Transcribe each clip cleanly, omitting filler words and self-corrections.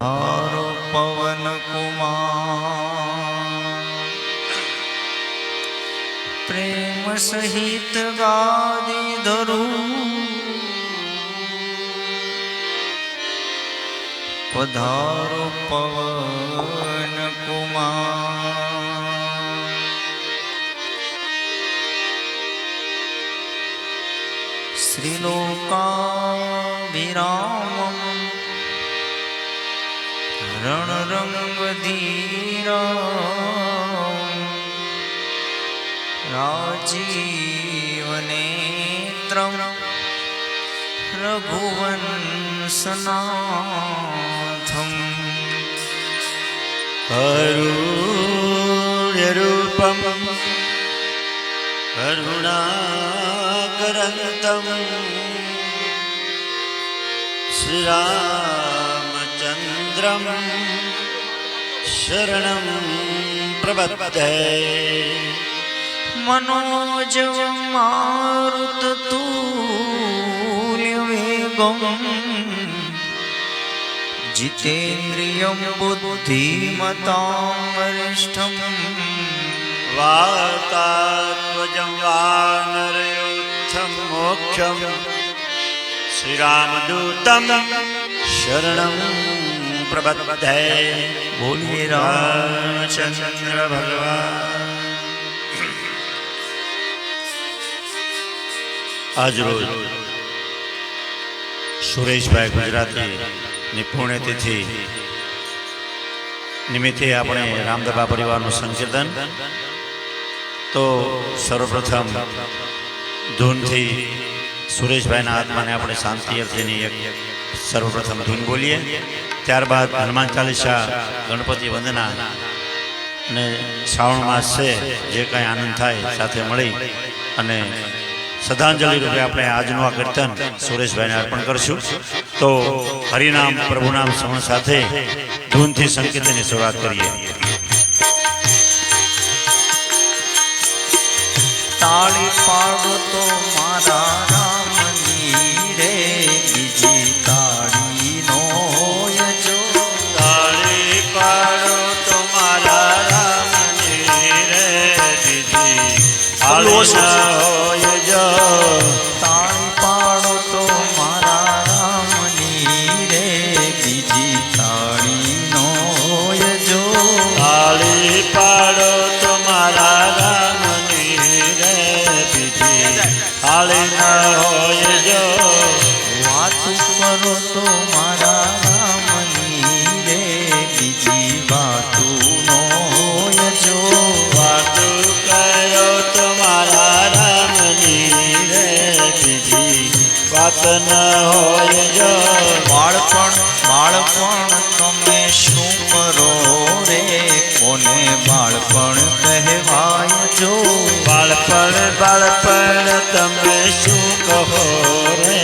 હારો પવન કુમાર પ્રેમ સહિત ગાદી ધરું પધારો પવન કુમાર શ્રીલોકાભિરામમ રણરંગધીરા રાજીવનેત્રમ રઘુવંશનાથમ કરુણ્યરૂપમ કરુણાકરંતમ શ્રીરામચંદ્રમ શરણં પ્રપદ્યે मनोजव मारुत तुल्य वेगम जितेन्द्रियं बुद्धिमतां वरिष्ठं वातात्मजं वानरयूथं मोक्षं श्रीरामदूतं शरणं प्रपद्ये। बोलिए रामचंद्र भगवान। આજ રોજ સુરેશભાઈ ગુજરાતીની પુણ્યતિથિ નિમિત્તે આપણે રામદબા પરિવારનું સંકીર્તન. તો સર્વપ્રથમ ધૂનથી સુરેશભાઈના આત્માને આપણે શાંતિ અર્થેની એક સર્વપ્રથમ ધૂન બોલીએ. ત્યારબાદ હનુમાન ચાલીસા, ગણપતિ વંદના અને શ્રાવણ માસ છે, જે કાંઈ આનંદ થાય સાથે મળી અને શ્રદ્ધાંજલિ રૂપે આપણે આજનું આ કીર્તન સુરેશભાઈને અર્પણ કરશું. તો હરિનામ પ્રભુનામ સ્મરણ સાથે ધૂનથી સંકીર્તનની શરૂઆત કરીએ. તાળી પાડો તો મારા રામની રે, બીજી તાળી નો યજો. તાળી પાડો તો મારા રામની રે, બીજી તાળી પાડો તો મારા રામની રે, બીજી તાળી નો યજો. તાળી પાડો તો મારા રામની રે, બીજી તાળી ન હોય જો. વાતું કરો તો મારા રામની રે, બીજી વાતું નો યજો. વાતું કરો તો મારા રામની રે, બીજી વાત ન હોય જો. બાળપણ તમે શું કરો રે, કોને બાળપણ કહેવાય જો. બાળપણ તમે શું કહો રે,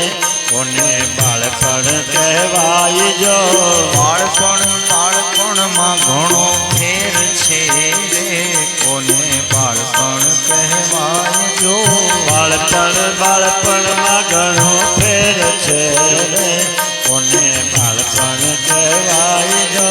કોને બાળપણ કહેવાય જો. બાળપણમાં ઘણો ફેર છે રે, કોને બાળપણ કહેવાય જો. બાળપણમાં ઘણો ફેર છે રે, કોને બાળપણ કહેવાય જો.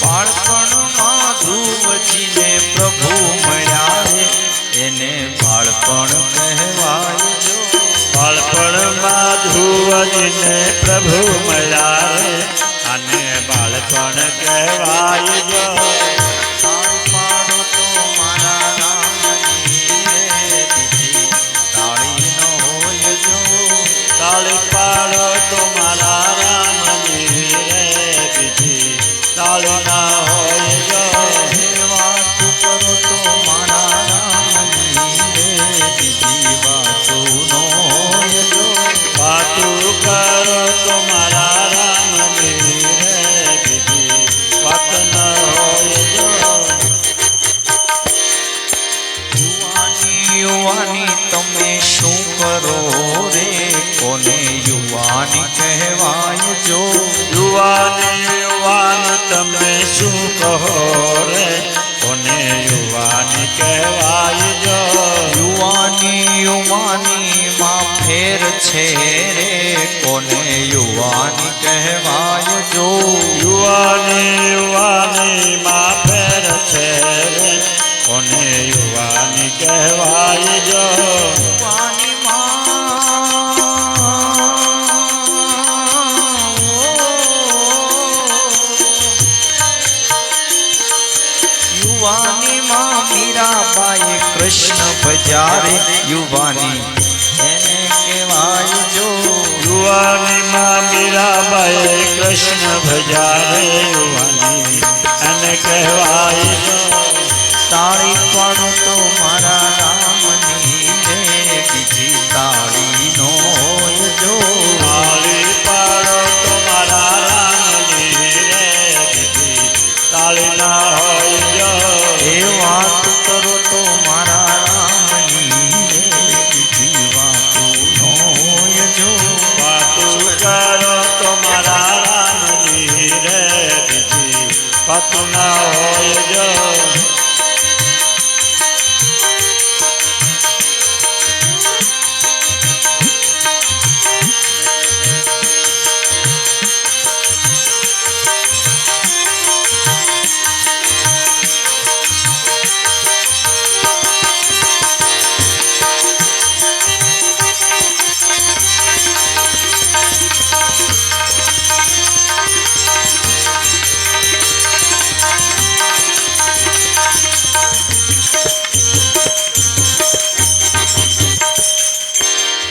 બાળપણમાં ધ્રુવજીને પ્રભુ મળ્યા રે, એને બાળપણ કહેવાય જો. બાળપણમાં ધ્રુવજીને પ્રભુ મળ્યા રે, અને બાળપણ કહેવાય જો. તાળી પાડો તો મારા રામની રે, બીજી તાળી ન હોય જો. તાળી પાડો તો મારા રામની રે, બીજી તાળી ના હોય જો. વાતું કરો તો મારા રામની રે, બીજી વાતું ન હોય જો. વાતું કરો તો મારા રામની રે, બીજી વાત ન હોય જો. યુવાની તમે શું કરો રે, કોને યુવાની કહેવાય જો. યુવાન તમે જો યુવાની માં ફેર છે રે કોને યુવાની કહેવાય જો યુવાની માં મીરાબાઈ કૃષ્ણ ભજારે યુવાની એને કહેવાય જો યુવાની માં મીરાબાઈ કૃષ્ણ ભજારે યુવાની એને કહેવાય જો તાળી પાડો તો મારા રામની રે બીજી તાળી નો હોય જો તાળી પાડો તો મારા રામની રે બીજી તાળી ના હોય જો એ વાત કરો તો મારા રામની રે બીજી વાતો નો હોય જો વાતું કરો તો મારા રામની રે બીજી વાતું ના હોય જો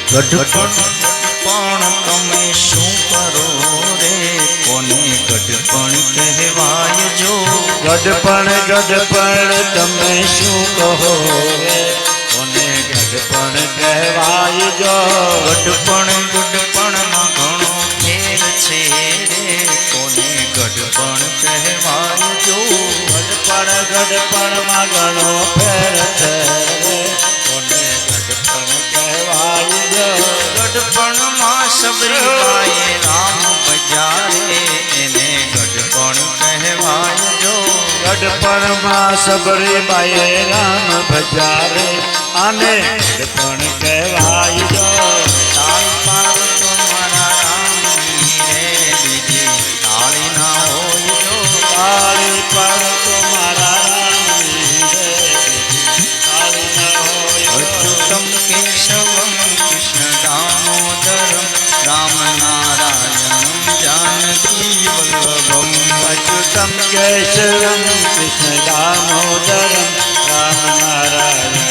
ગઢપણ પણ તમે શું કરો રે કોને ગઢપણ કહેવાય જો ગઢપણ તમે શું કહો રે કોને ગઢપણ કહેવાય જો ગઢપણ માં ઘણો ફેર છે રે કોને ગઢપણ કહેવાય જો ગઢપણ માં ઘણો ફેર છે રે કોને ગઢપણ કહેવાય જો ગઢપણ માં સબરીબાઈએ રામ ભજારે એને ગઢપણ કહેવાય જો ગઢપણ માં સબરીબાઈએ રામ ભજારે આને ગઢપણ કહેવાય જો તાળી પાડો તો મારા રામની રે બીજી તાળી ના હોય જો તાળી પાડો તો મારા રામની રે બીજી તાળી ના હોય જો. અચ્યુતમ કેશવમ કૃષ્ણ દામોદરમ રામ નારાયણમ જાનકી વલ્લભમ અચ્યુતમ કેશવમ કૃષ્ણ દામોદરમ રામ નારાયણમ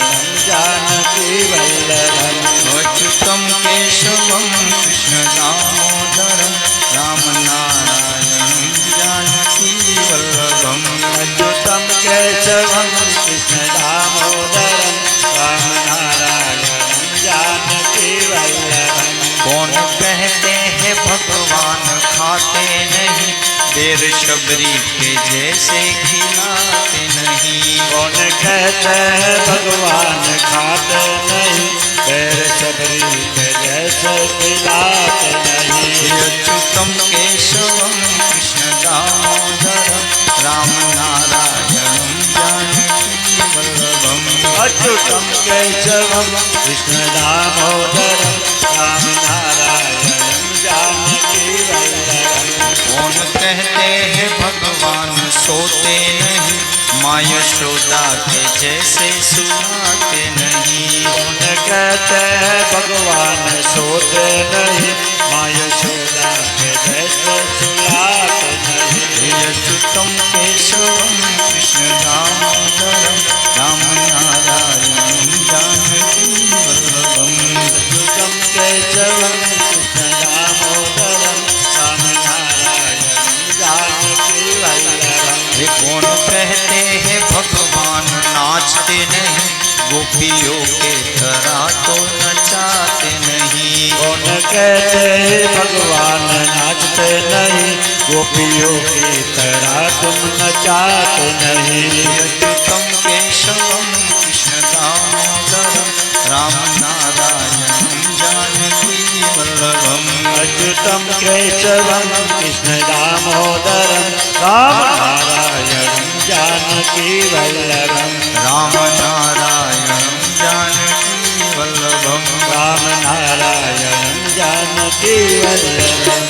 જાનકી વલ્લભમ અચ્યુતમ કેશવમ કૃષ્ણ દામોદરમ રામ નારાયણમ જાનકી વલ્લભમ અચ્યુતમ કેશવમ કૃષ્ણ દામોદરમ રામ નારાયણમ જાનકી વલ્લભમ कौन कहते हैं भगवान खाते नहीं देर शबरी के जैसे खिलाते नहीं कौन कहते हैं भगवान खाते नहीं बैर सबरी के जैसे खिलाते नहीं अच्युतम केशवम कृष्ण दामोदरम राम नारायणम जानकी वल्लभम अच्युतम केशवम कृष्ण दामोदरम राम नारायणम जानकी वल्लभम कौन कहते हैं भगवान सोते नहीं माँ यशोदा के जैसे सुलाते नहीं कौन कहते हैं भगवान सोते नहीं माँ यशोदा के जैसे सुलाते नहीं अच्युतम केशवम कृष्ण दामोदरम राम नारायणम जानकी वल्लभम अच्युतम केशवम कृष्ण दामोदरम राम नारायणम जानकी वल्लभम ये कौन कहते हैं भगवान नाचते नहीं गोपियों के तरह तो नचाते नहीं कौन कहते हैं भगवान नाचते नहीं गोपियों की तरह तुम नचाते नहीं अच्युतम केशवम कृष्ण दामोदरम राम नारायणम जानकी वल्लभम अच्युतम केशवम कृष्ण दामोदरम राम नारायणम जानकी वल्लभम राम नारायणम जानकी वल्लभम राम नारायणम जानकी वल्लभम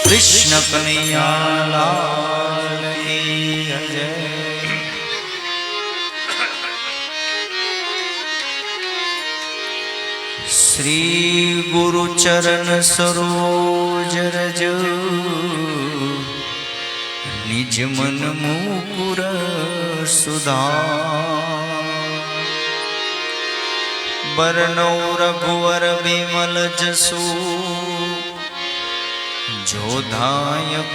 कृष्ण कन्हैया लाल की जय। श्री गुरु चरण सरोज रज निज मन मुकुर सुधा बरनौ रघुवर बिमल जसु जो दायक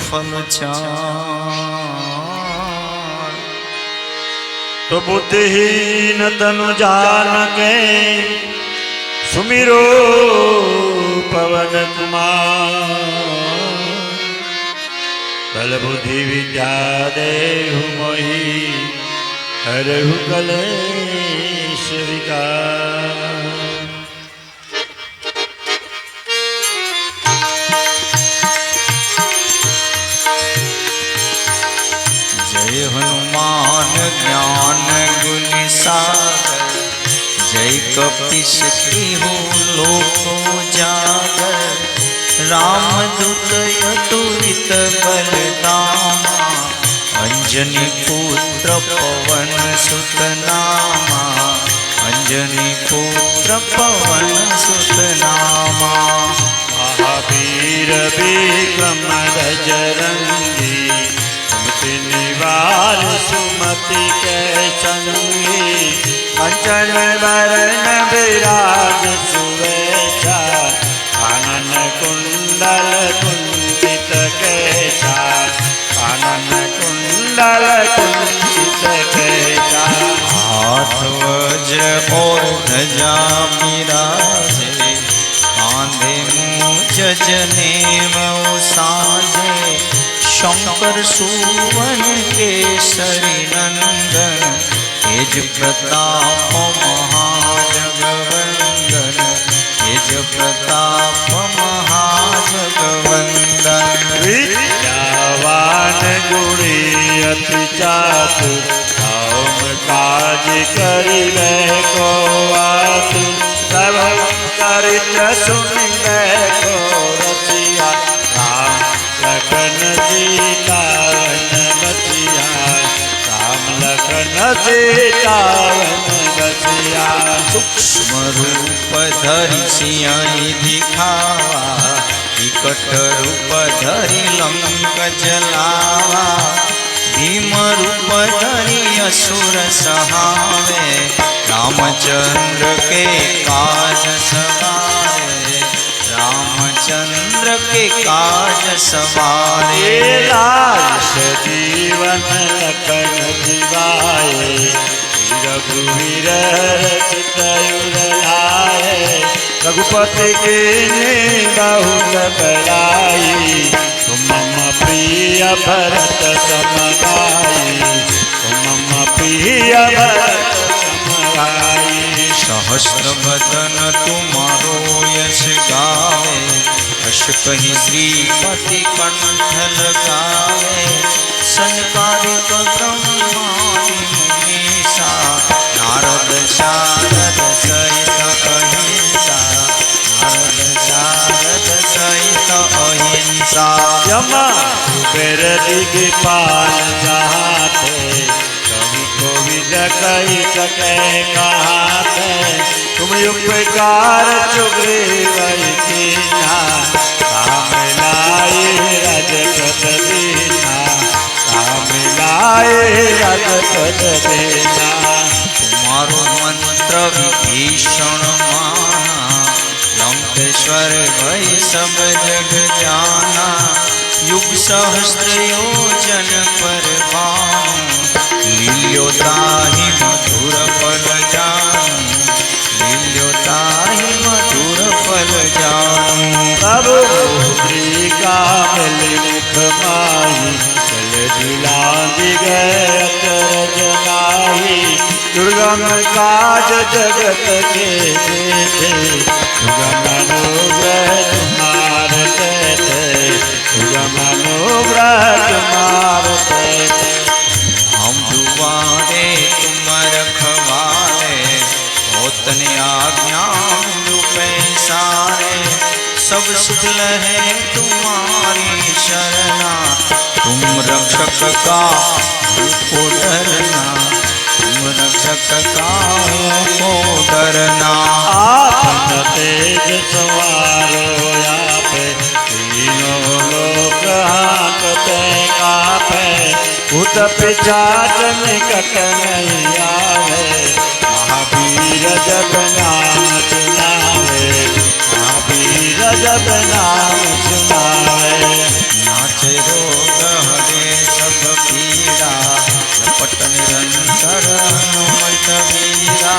फल चार। तो बुद्धिहीन तनु जानके सुमिरो पवन कुमार। बल बुद्धि विद्या देहु मोहि हरहु कलेश विकार। जय हनुमान ज्ञान गुण सागर जय कपीस तिहु लोक उजागर। रामदूत अतुलित बलधामा अंजनी पुत्र पवन सुत नामा। अंजनी पुत्र पवन सुत नामा। महावीर विक्रम बजरंगी सुमति निवार सुमति के संगी। कंचन बरन विराज सुवेशा कानन कुंडल कुंचित केशा। कानन कुंडल कुंचित केशा। हाथ वज्र और ध्वजा बिराजे कांधे मूंज जनेऊ साजे। शंकर सुवन केसरी नंदन तेज प्रताप महाजगवंदन। तेज प्रताप महाजगवंदन। विद्यावान गुणी अति चातुर राम काज करिबे को आतुर। सब चरित्र सुनिबे को रसिया राम लखन सीता वन बसिया। राम लखन सीता वन बसिया। सूक्ष्म रूप धरि सिंह दिखावा विकट रूप धरि लंक जलावा। भीम रूप धरि असुर सहारे रामचंद्र के काज सवारे। रामचंद्र के काज सवारे। लाश जीवन लखन जिवाए रघुवीर रचित लाए। रघुपति के बहुत बड़ाई तुम मम प्रिय भरत सम गाई। तुम मम प्रिय भरत सम गाई। सहस्र बदन तुम्हारो यश गावे यश कहीं श्रीपति कंठ लगावे। संकारिक ब्रह्मादि मुनीसा नारद शारद सहित अहिंसा। नारद शारद सहित अहिंसा। यमा कुबेर दिगपाल जहाते कवि कोविद कही सके कहाते। तुम उपकार सुग्रीव कीन्हा काम लाए रजत दीना। काम लाए रजत दीना। तुम्हारो मंत्र विभीषण माना लंकेश्वर भय सब जग जाना। युग सहस्त्र योजन पर भानु लील्यो ताहि मधुर फल जानू। लील्यो ताहि मधुर फल जानू। तब का मिल मुख माही चल दिलांगी गए अचरज नाही। दुर्गम काज जगत के देते दुर्गम अनुग्रह तुम्हार तेते। दुर्गम अनुग्रह तुम्हार तेते। हम दुआरे तुम रखवाले होतन आज्ञा रूपे सारे। सब सुख लहे रक्षक का को डरना, तुम रक्षक का को डरना। आपन तेज सवारो आपे, तीनों लोक हांकते कापे, भूत पिशाच निकट नहीं आवे, महावीर जब नाम सुनावे, महावीर जब नाम सुनावे। नाचे रोग हरे सब पीड़ा, लपट निरंतर हनुमत वीरा।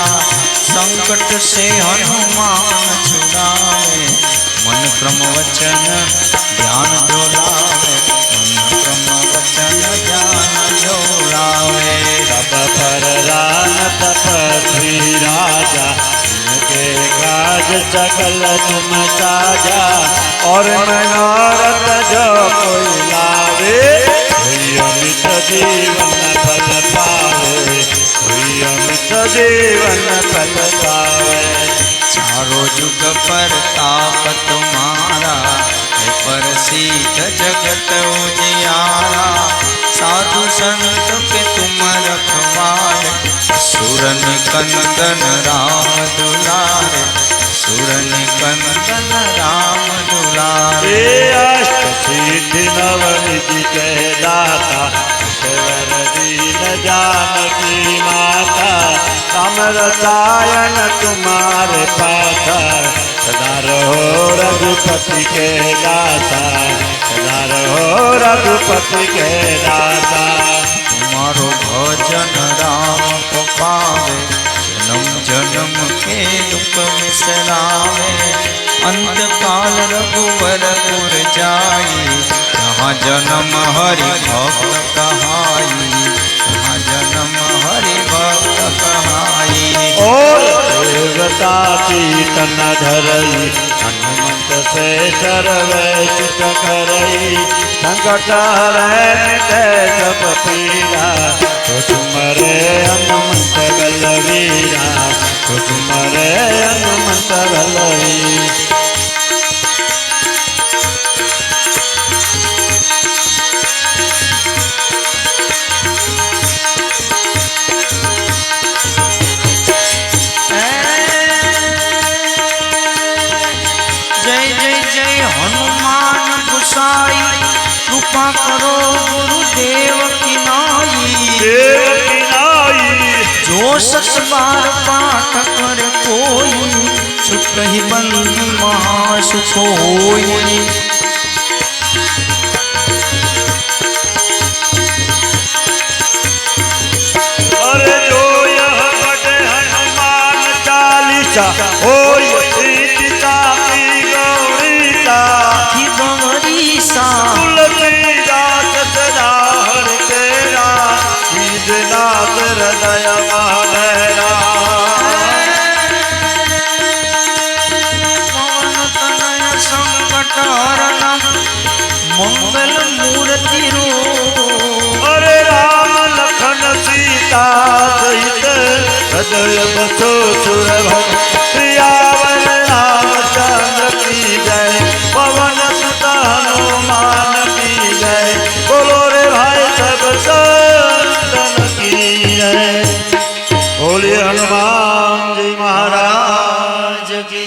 संकट से हनुमान छुड़ावे, मन क्रम वचन ध्यान जो लावे, मन क्रम वचन ध्यान जो लावे। तप पर रान तपस्वी राजा, उनके काज सकल तुम साजा, और मनोरथ जो कोई लावे, कोई अमित जीवन फल पावे, कोई अमित जीवन फल पावे। चारों जुग पर ताप तुम्हारा, है प्रसिद्ध जगत उजियारा। साधु संत के तुम रखवारे, सुरन कंदन राम दुलारे, सुरन कंदन राम दुलारे। अष्ट सिद्धि नवनिधि के दाता, ईश्वर दीन जानकी माता, राम रसायन तुम्हारे पासा, सदा रहो रघुपति के दाता, सदा रहो रघुपति के दाता। तुम्हारो भजन राम को पावे, जन्म जन्म के दुख बिसरावे। अंत काल रघुवर पुर जाई, यहाँ जन्म हरि भक्त कहाई, यहाँ जन्म हरि भक्त कहाई। देवता चीतन धरई, हनुमंत से सर्वे सुख करई, संकट हरै मिटै सब पीड़ा, तो तुमरे हनुमंत बलवीरा, तो तुमरे हनुमंत बलवीरा। कृपा करो गुरुदेव की नाई, देव की नाई। जो सत बार पाठ कर कोई, सुख ही बंदी महासुख होई। अरे जो यह पढ़े हनुमान चालीसा, होई सीता की गौरीसा, की गौरीसा। तुलसीदास सदा हरि तेरा, कीजनाथ हृदय मेरा। पवन तनय संकट हरना, मंगल मूर्ति रूप। अरे राम लखन सीता सहित, हृदय बसो सुरभर। सियावर रामचंद्र की जय, पवन सुत हनुमान की जय, बोलो रे भाई सब संतन की जय। बोलिए हनुमान जी महाराज की।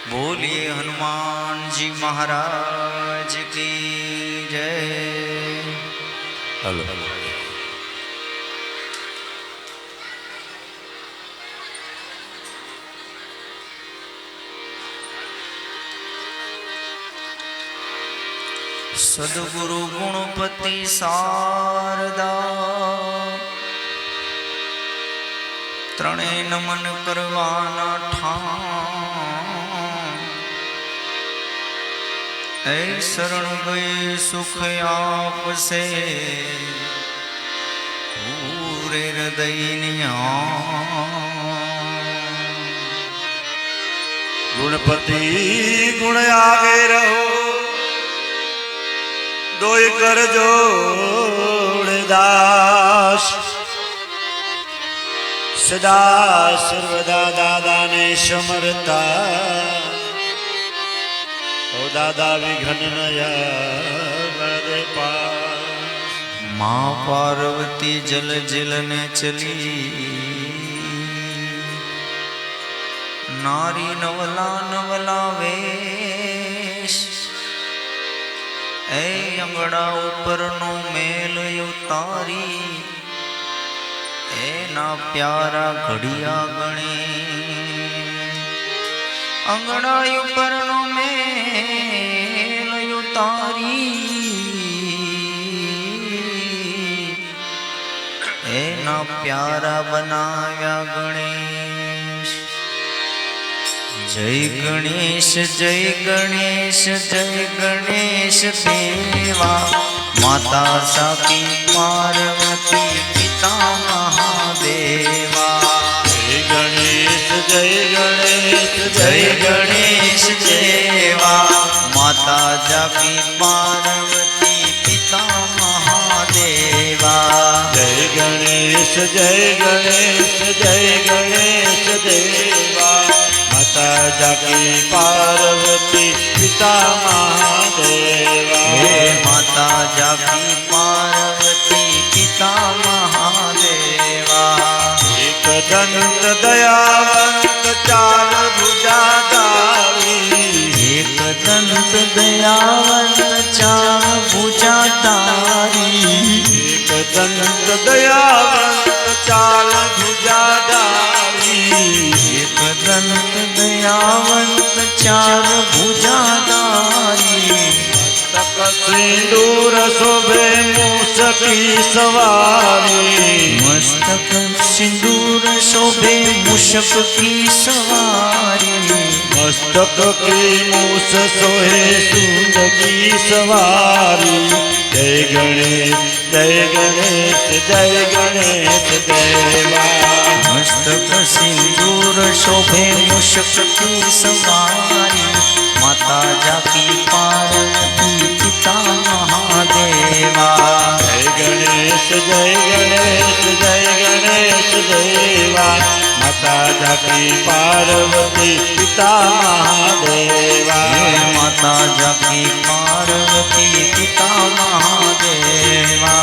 बोलिए हनुमान जी महाराज की जय। हेलो सदगुरु गुणपति शारदा ત્રણે નમન કરવાના ઠામ એ શરણ ગયે સુખ આપશે પૂરે હૃદયની गुणपति गुण आगे रहो दोय कर जोड़दास सदा सर्वदा दादा ने समरता ओ दादा विघ्न नया दे पास। माँ पार्वती जल जल ने चली नारी नवला नवला वेश ए अंगड़ा ऊपर नो मेल उतारी एना प्यारा घड़िया गणे अंगड़ा ऊपर नो मेल उतारी एना प्यारा बनाव्या गणेश। जय गणेश जय गणेश जय गणेश देवा माता साकी पार्वती पिता महादेवा। जय गणेश जय गणेश जय गणेश देवा माता जाकी पार्वती पिता महादेवा। जय गणेश जय गणेश जय गणेश देवा माता जाकी पार्वती पिता महादेवा। हे माता जाकी पार्वती पिता महादेवा। एक दंत दयावंत चार भुजाधारी एक दंत दयावंत चार भुजाधारी एक दंत दयावंत चार भुजाधारी एक दंत दयावंत चार भुजाधारी। तक सिंदूर शोभे मूषकी सवारी मस्तक सिंदूर शोभे मूषक की सवारी। मस्तक की मूस सोहे सूंद की सवारी। जय गणेश जय गणेश जय गणेश देवा। मस्तक सिंदूर शोभे मूषक की सवारी माता जाकी पार्वती पिता महादेवा। जय गणेश जय गणेश जय गणेश देवा माता जाकी पार्वती पिता महादेवा। हे माता जाकी पार्वती पिता महादेवा।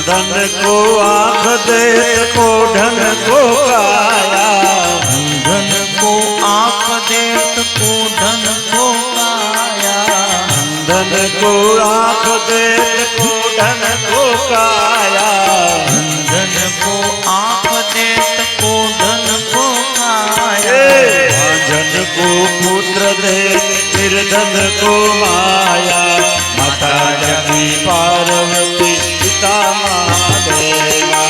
धन को आँख दे को ढन को काया। धन को आँख दे को धन को काया। धन को आँख दे को धन को काया। धन को आँख दे को धन को काया। धन को पुत्र दे निर्धन को माया। माता जाकी पार्वती पिता महादेवा।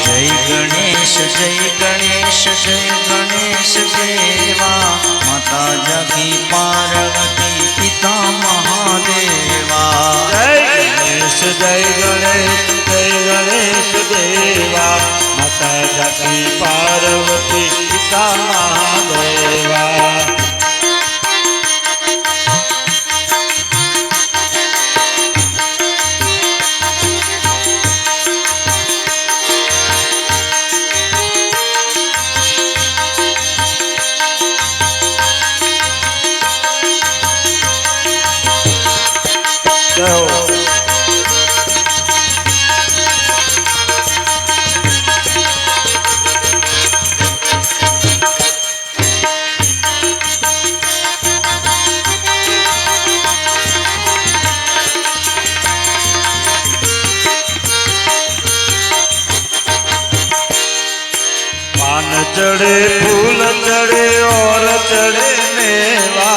जय गणेश जय गणेश जय गणेश देवा माता जाकी पार्वती पिता महादेवा। जय गणेश जय गणेश जय गणेश देवा माता जाकी पार्वती पिता પિતા મહાદેવા. पान चढ़े फूल चढ़े और चढ़े मेवा,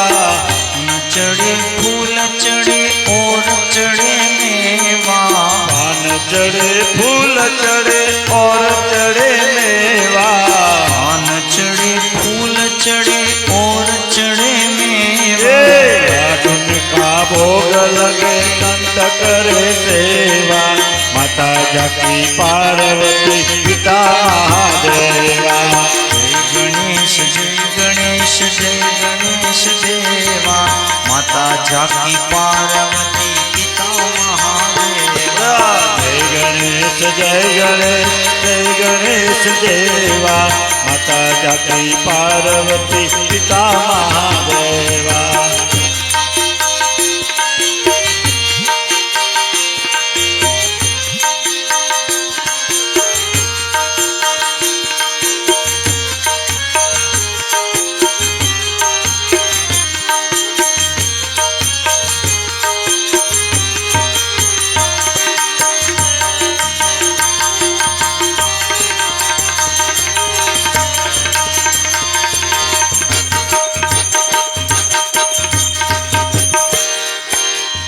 चढ़े फूल चढ़े और चढ़े मेवा, पान चढ़े फूल चढ़े और चढ़े मेवा, पान चढ़े फूल चढ़े और चढ़े मेवा, उनका भोग लगे संत करे सेवा, माता जाकी पार्वती पिता महादेवा. जय गणेश जय गणेश देवा, माता जाकी पार्वती पिता महादेवा. जय गणेश जय गणेश जय गणेश देवा, माता जाकी पार्वती पिता महादेवा.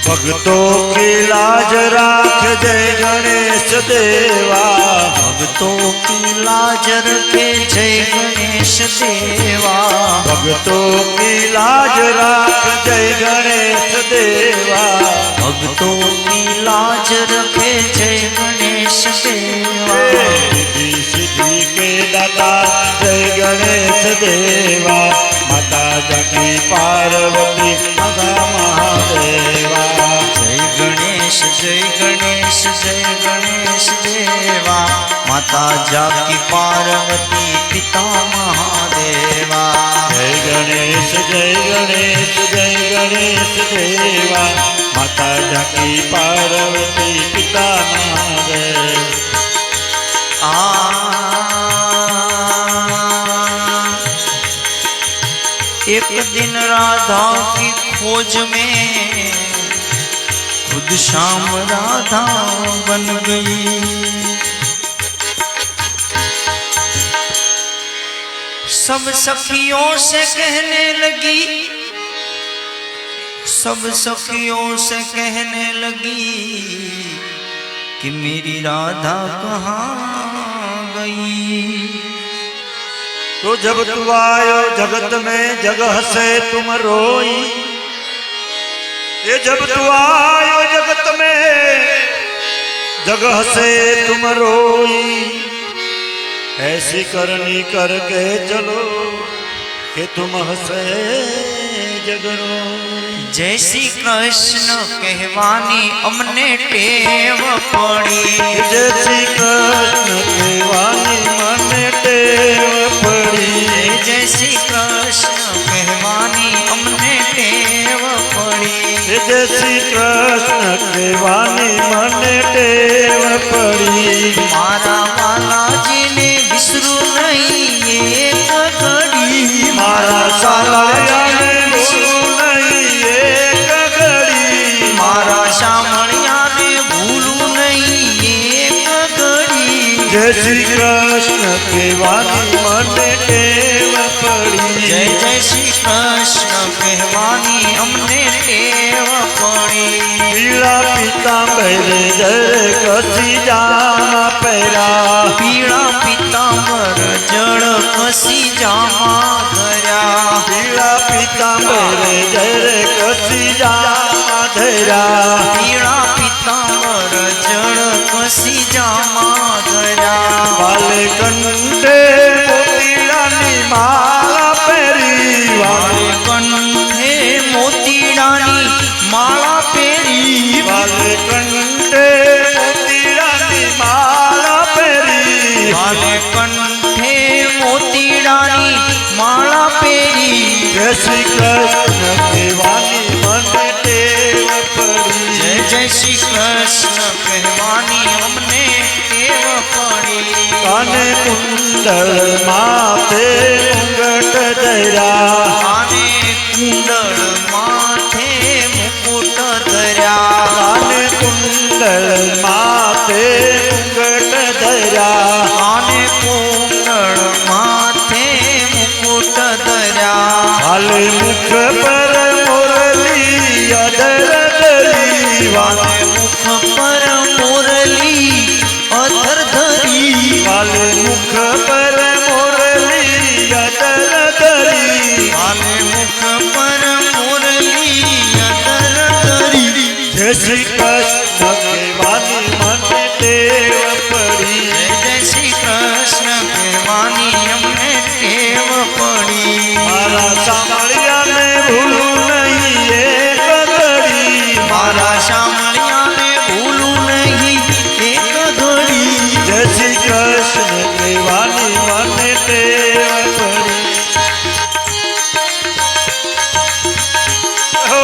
भक्तों की लाज राख जय गणेश देवा, भक्तों की लाज रखे जय गणेश देवा, भक्तों की लाज राख जय गणेश देवा, भक्तों की लाज रखे जय गणेश देवा. रिद्धि सिद्धि के दाता जय गणेश देवा, माता जाकी पार्वती माता महादेवा. जय गणेश जय गणेश जय गणेश देवा, माता जाकी पार्वती पिता महादेवा. जय गणेश जय गणेश जय गणेश देवा, माता जाकी पार्वती पिता महादेव. एक दिन राधा की खोज में खुद श्याम राधा बन गई. सब सखियों से कहने लगी, सब सखियों से कहने लगी कि मेरी राधा कहाँ गई. तो जब तू आयो जगत में जगह से तुम रोई, ये जब तू आयो जगत में जगह से तुम रोई, ऐसी करनी करके चलो कि तुम हंसे जगरो. जैसी कृष्ण कहवानी अमने टेव पड़ी, जैसी कृष्ण कहवानी मन टेव पड़ी, जैसी कृष्ण कहवानी अमने टेव पड़ी, जैसी कृष्ण कहवानी मन टेव पड़ी. मारा बालाजी ने विसरू नहीं एक घड़ी, मारा साला विसरू नहीं एक घड़ी, मारा शामणिया ने भूलू नहीं एक घड़ी. जय श्री कृष्ण कहवानी मन टेव पड़ी. जय जय श्री कृष्ण कहवानी हमने टेव पड़ी. पीला पीतांबर जय कसी जामा पैरा, पीड़ा पीतांबर जड़ कसी जामा धरा, पीला पीतांबर जय कसी जामा धरा, पीड़ा पीतांबर जड़ कसी जामा धरा. बाले कंठे मोतीड़ा नी જય શ્રી કૃષ્ણ કહેવાની મને ટેવ પડી. જય જય શ્રી કૃષ્ણ કહેવાની અમને ટેવ પડી. કાને કુંડળ માથે મુંગટ ધર્યા. કાને કુંડળ માથે મુકુટ ધર્યા. કાને કુંડળ માથે મુંગટ ધર્યા. કાને કુંડળ માથે મુકુટ ધર્યા. હાલ મુખ પર મુરલી અધર ધરી. વાલે મુખ પર મુરલી અધર ધરી. હાલ મુખ પર મુરલી અધર ધરી. વાલે મુખ પર મુરલી અધર ધરી. જય શ્રી કૃષ્ણ કહેવાની મને ટેવ પડી. જય જય શ્રી કૃષ્ણ કહેવાની અમને ટેવ પડી. મારા સાંભળ્યાને ભૂલું નહીં એક ઘડી. મારા શામળિયાને ભૂલું નહીં એક ઘડી. જય શ્રી કૃષ્ણ કહેવાની મને ટેવ પડી. હો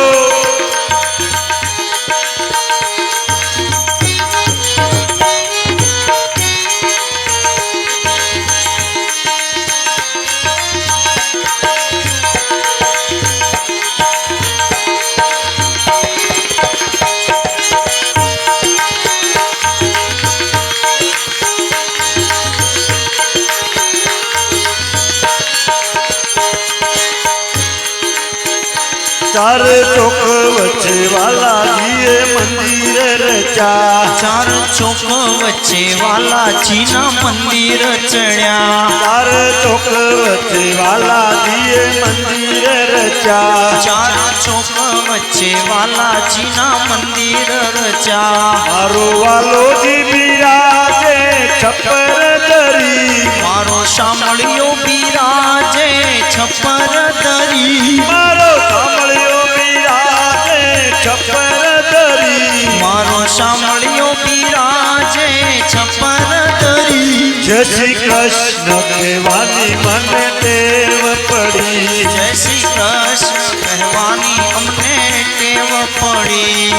ચાર ચોક વચ્ચે વાલાજીએ મંદિર રચ્યા. ચાર ચોક વચ્ચે વાલાજીના મંદિર ચડ્યા. ચાર ચોક વચ્ચે વાલાજીએ મંદિર રચ્યા. ચાર ચોક વચ્ચે વાલાજીના મંદિર રચ્યા. મારો વાલોજી બિરાજે છપ્પર ધરી. મારો શામળિયો બિરાજે છપ્પર ધરી. મારો સાંભળ્યો બિરાજે છપ્પર ધરી. મારો શામળિયો બિરાજે છપ્પર ધરી. જય શ્રી કૃષ્ણ કહેવાની મને ટેવ પડી. જય શ્રી કૃષ્ણ કહેવાની અમને ટેવ પડી.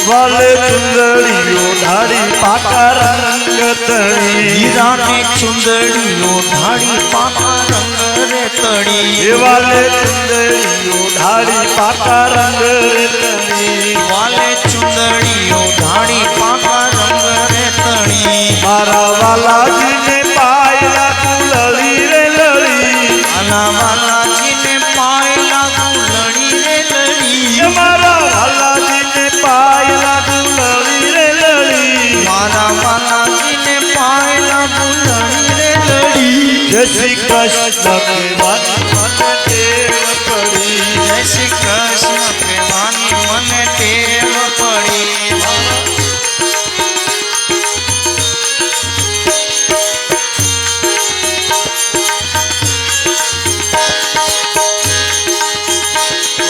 વાલે ચુંદડીઓ ઢાળી પાકા રંગ તણી. હીરાને ચુંદડીઓ ઢાળી પાકા રંગ રે તળી. વાલે ચુંદડીઓ ઢાળી પાકા રંગ તણી. વાલે ચુંદડીઓ ઢાળી પાકા રંગ રે તળી. મારા વાલાજીને પાયલા કુલળી રે લળી. આના વાલાજીને પાયલા ગુલડી રે લડી. મારા વાલાજીને પાયલા કુલળી રે લળી. મારા વાલાજીને પાયલા ગુલડી રે લડી. જય શ્રી કૃષ્ણ કહેવાની મને ટેવ પડી. જય શ્રી કૃષ્ણ કહેવાની મને ટેવ પડી.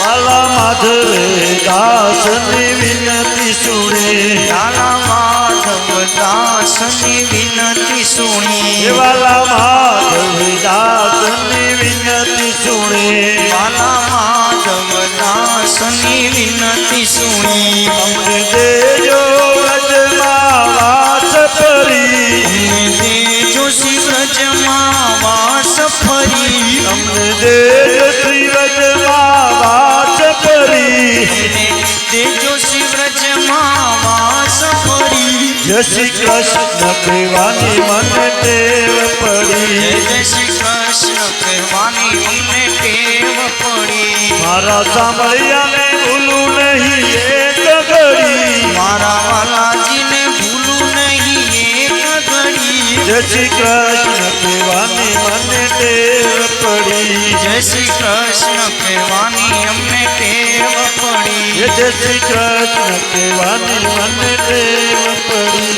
વાલા માધવે દાસની વિનતી સુણે. લાલા માધવ દાસની વિનતી સુણી. વાલા માધવ દાસની વિનતી સુણે. લાલા માધવ દાસની વિનતી સુણી. અમને દેજો વ્રજમાં વાસ ફરી. અમને દેજો શ્રી વ્રજમાં વાસ ફરી. અમને દેજો શ્રી વ્રજમાં વાસ ફરી. અમને દેજો શ્રી વ્રજમાં વાસ ફરી. જય શ્રી કૃષ્ણ કહેવાની મને ટેવ પડી. જય જય શ્રી કૃષ્ણ કહેવાની અમને ટેવ પડી. મારા સાંભળ્યાને ભૂલું નહીં એક ઘડી. મારા વાલાજીને ભૂલું નહીં એક ઘડી. જય શ્રી કૃષ્ણ કહેવાની મને ટેવ પડી. જય શ્રી કૃષ્ણ કહેવાની અમને ટેવ પડી. જય શ્રી કૃષ્ણ કહેવાની મને ટેવ પડી.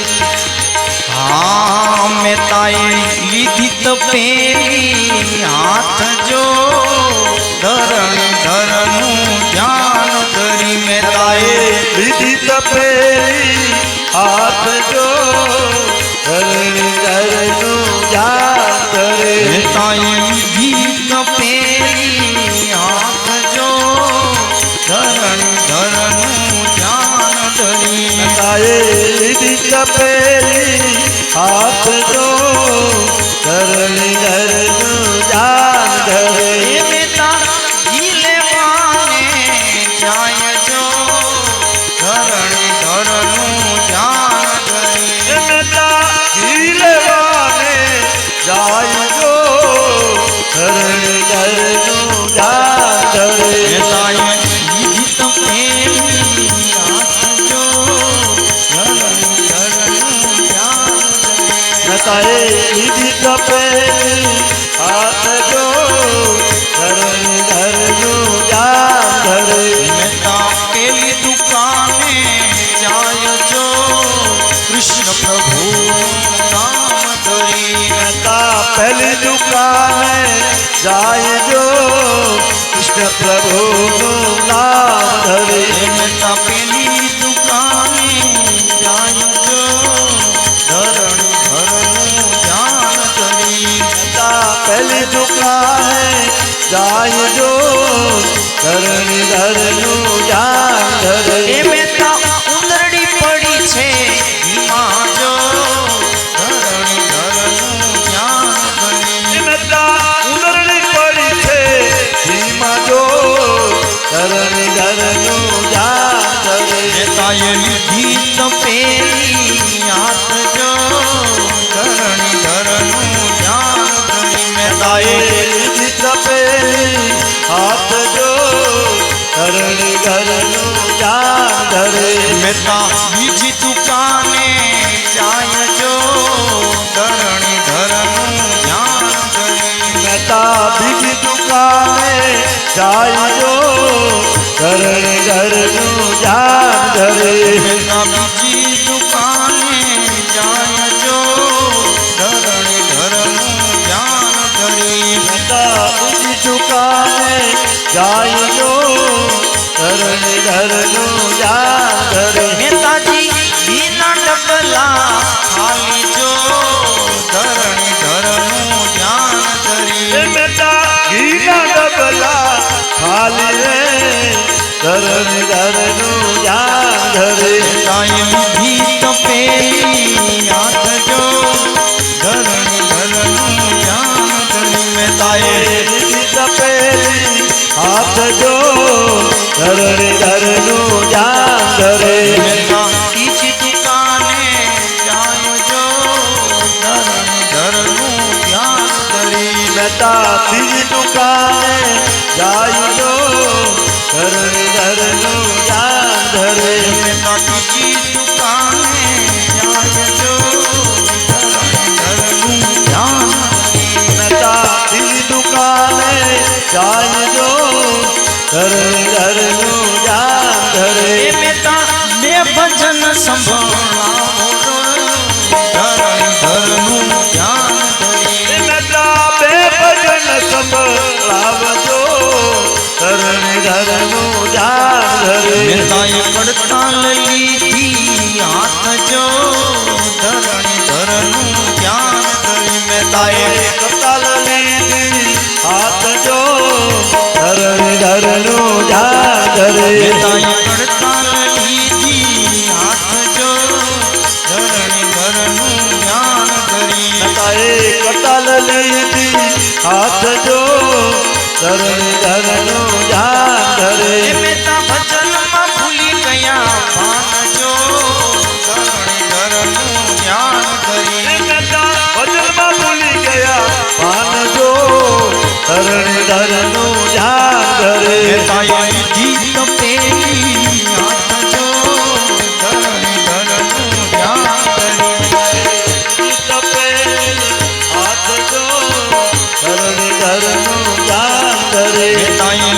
હા મહેતાએ લીધી તપેલી હાથ જો ધરણું ધ્યાન ધરી મહેતાએ લીધી તપેલી હાથ જો ધરણું ધ્યાન ધરે. મહેતાએ લીધી તપેલી હાથ જો ધરણું ધ્યાન ધરી મહેતાએ લીધી તપેલી હાથ જો ધરણું ધ્યાન ધરે. એ મહેતા ઘી લેવાને જાય જો ધરણું ધ્યાન ધરી મહેતા ઘી લેવાને જાય જો ધરણું ધ્યાન ધરે. મહેતાએ લીધી તપેલી હાથ જો ધરણું ધ્યાન ધરી મહેતાએ લીધી તપેલી હાથ જો ધરણું ધ્યાન ધરે. મહેતા પેલી દુકાને જાય જો કૃષ્ણ પ્રભુ નામ ધરી મહેતા પહેલી દુકાને જાય જો કૃષ્ણ પ્રભુનું નામ ધરી. મહેતા પેલી દુકાને જાય જો ધરણું ધ્યાન ધરી મહેતા પહેલી દુકાને જાય જો ધરણું ધ્યાન ધરે. એ મહેતા ઉંદરડી પડી છે હિમા જો ધરણું ધ્યાન ધરી મહેતા ઉંદરડી પડી છે ધીમા જો ધરણું ધ્યાન ધરે. મહેતાએ લીધી તપેલી હાથ જો ધરણું ધ્યાન ધરી મહેતાએ લીધી તપેલી હાથ જો ધરણું ધ્યાન ધરે. મહેતા બીજી દુકાને જાય જો ધરણું ધ્યાન ધરી મહેતા બીજી દુકાને જાય જો ધરણું ધ્યાન ધરે. મહેતા બીજી દુકાને જાય જો ધરણું ધ્યાન ધરી મહેતા બીજી દુકાને જાય જો ધરણું ધ્યાન ધરે. મહેતાજી ઘીના ડબલા ખાલી જો ધરણું ધ્યાન ધરી મહેતા ઘીના ડબલા ખાલી રે ધરણું ધ્યાન ધરે. મહેતાએ લીધી તપેલી હાથ જો ધરણું ધ્યાન ધરી મહેતાએ લીધી તપેલી હાથ જો ધરણું ધ્યાન ધરે. મહેતા બીજી દુકાને જાય જો ધરણું ધ્યાન ધરી મહેતા ત્રીજી દુકાને જાય જો ધરણું ધ્યાન ધરે. મહેતા બીજી દુકાને જાય જો ધરણું ધ્યાન ધરી મહેતા ત્રીજી દુકાને જાય જો ધરણું ધ્યાન ધરે. એ મહેતા બે ભજન સંભળાવો ધરણું ધ્યાન ધરી મહેતા બે ભજન સંભળાવજો ધરણું ધ્યાન ધરે. મહેતાએ પડતાલ લીધી હાથ જો ધરણું ધ્યાન ધરી મહેતાએ કતાલ લીધી હાથ જો ધરણું ધ્યાન ધરે. મહેતાએ પડતાલ લીધી હાથ જો ધરણું ધ્યાન ધરી મહેતાએ કતાલ લીધી હાથ જો ધરણું ધ્યાન ધરે. એ મહેતા ભજનમાં ભૂલી ગયા ભાન જો ધરણું ધ્યાન ધરી મહેતા ભજનમાં ભૂલી ગયા ભાન જો ધરણું ધ્યાન ધરે. મહેતાએ લીધી તપેલી હાથ જો ધરણું ધ્યાન ધરી તપેલી હાથ જો ધરણું ધ્યાન ધરે. મહેતાએ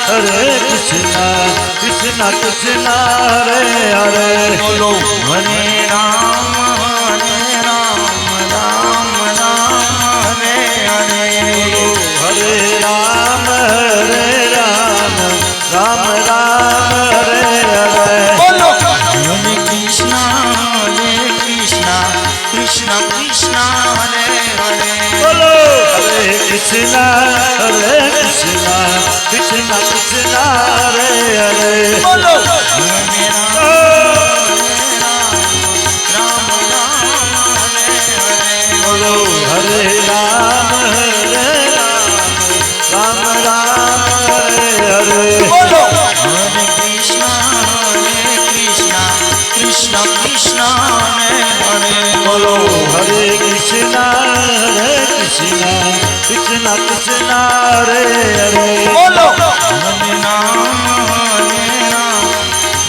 હરે કૃષ્ણ કૃષ્ણ કૃષ્ણ હરે હરે બોલો હરે રામ રામ રામ હરે હરે હરે રામ રામ રામ હરે હરે બોલો હરે કૃષ્ણ કૃષ્ણ કૃષ્ણ હરે હરે બોલો હરે કૃષ્ણ કૃષ્ણ કૃષ્ણ કૃષ્ણ હરે હરે બોલો હરે રામ રામ હરે હરે બોલો હરે રામ રામ રામ હરે હરે બોલો હરે કૃષ્ણ કૃષ્ણ કૃષ્ણ હરે હરે બોલો હરે કૃષ્ણ કૃષ્ણ કૃષ્ણ કૃષ્ણ હરે હરે બોલો હરે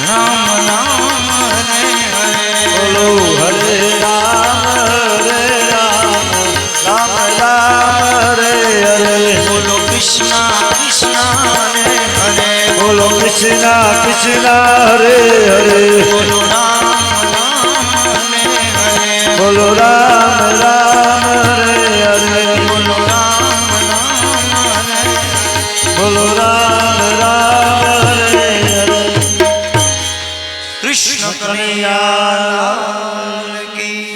રામ રામ હરે હરે બોલો હરે રામ રામ રામ હરે હરે બોલો કૃષ્ણ કૃષ્ણ હરે હરે બોલો કૃષ્ણ કૃષ્ણ હરે હરે બોલો રામ રામ હરે હરે બોલો રામ રામ હરે હરે બોલો રામ રામ હરે બોલો રામ રામ હરે હરે કૃષ્ણ કનૈયા કી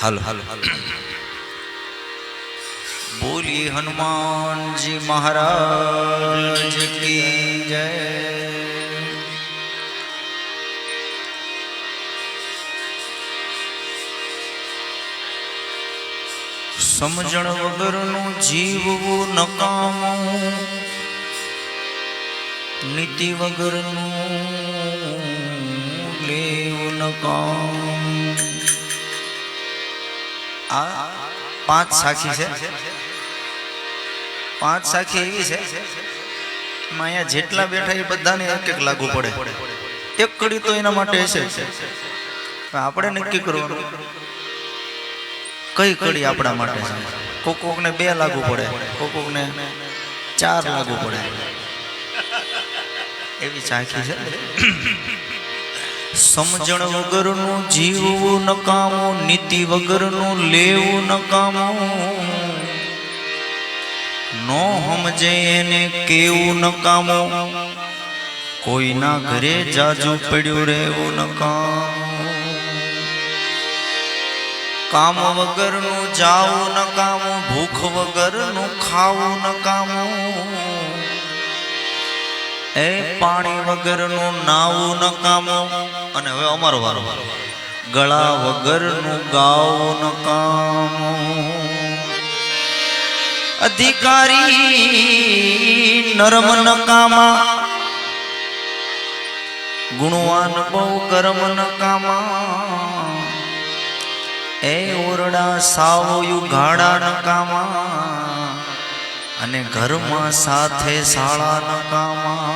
હાલો હાલો બોલીએ હનુમાનજી મહારાજ કી જય સમજણ વગરનું જીવવું નકામું નીતિ વગરનું લેવું નકામું આ પાંચ સાખી છે પાંચ સાખી એવી છે અહીંયા જેટલા બેઠા એ બધાને એક એક લાગુ પડે એક કડી તો એના માટે હશે આપણે નક્કી કરવાનું કઈ કડી આપણા માટે છે કોક ને 2 લાગુ પડે કોક ને 4 લાગુ પડે એવી સાખી છે સમજણ વગરનું જીવવું નકામું, નીતિ વગરનું લેવું નકામું, નો સમજે એને કેવું નકામું, કોઈના ઘરે જાજુ પડ્યું રહેવું નકામું, કામ વગરનું જાવું નકામું, ભૂખ વગરનું ખાવું નકામું, એ પાણી વગરનું નાવું નકામું, અને હવે અમારો વારો ગળા વગરનું ગાવું નકામું, અધિકારી નરમ નકામા, ગુણવાન બહુ કર્મ નકામા, એ ઓરડા સાવયું ગાડા નકામા, અને ઘરમાં સાથે શાળા નકામા.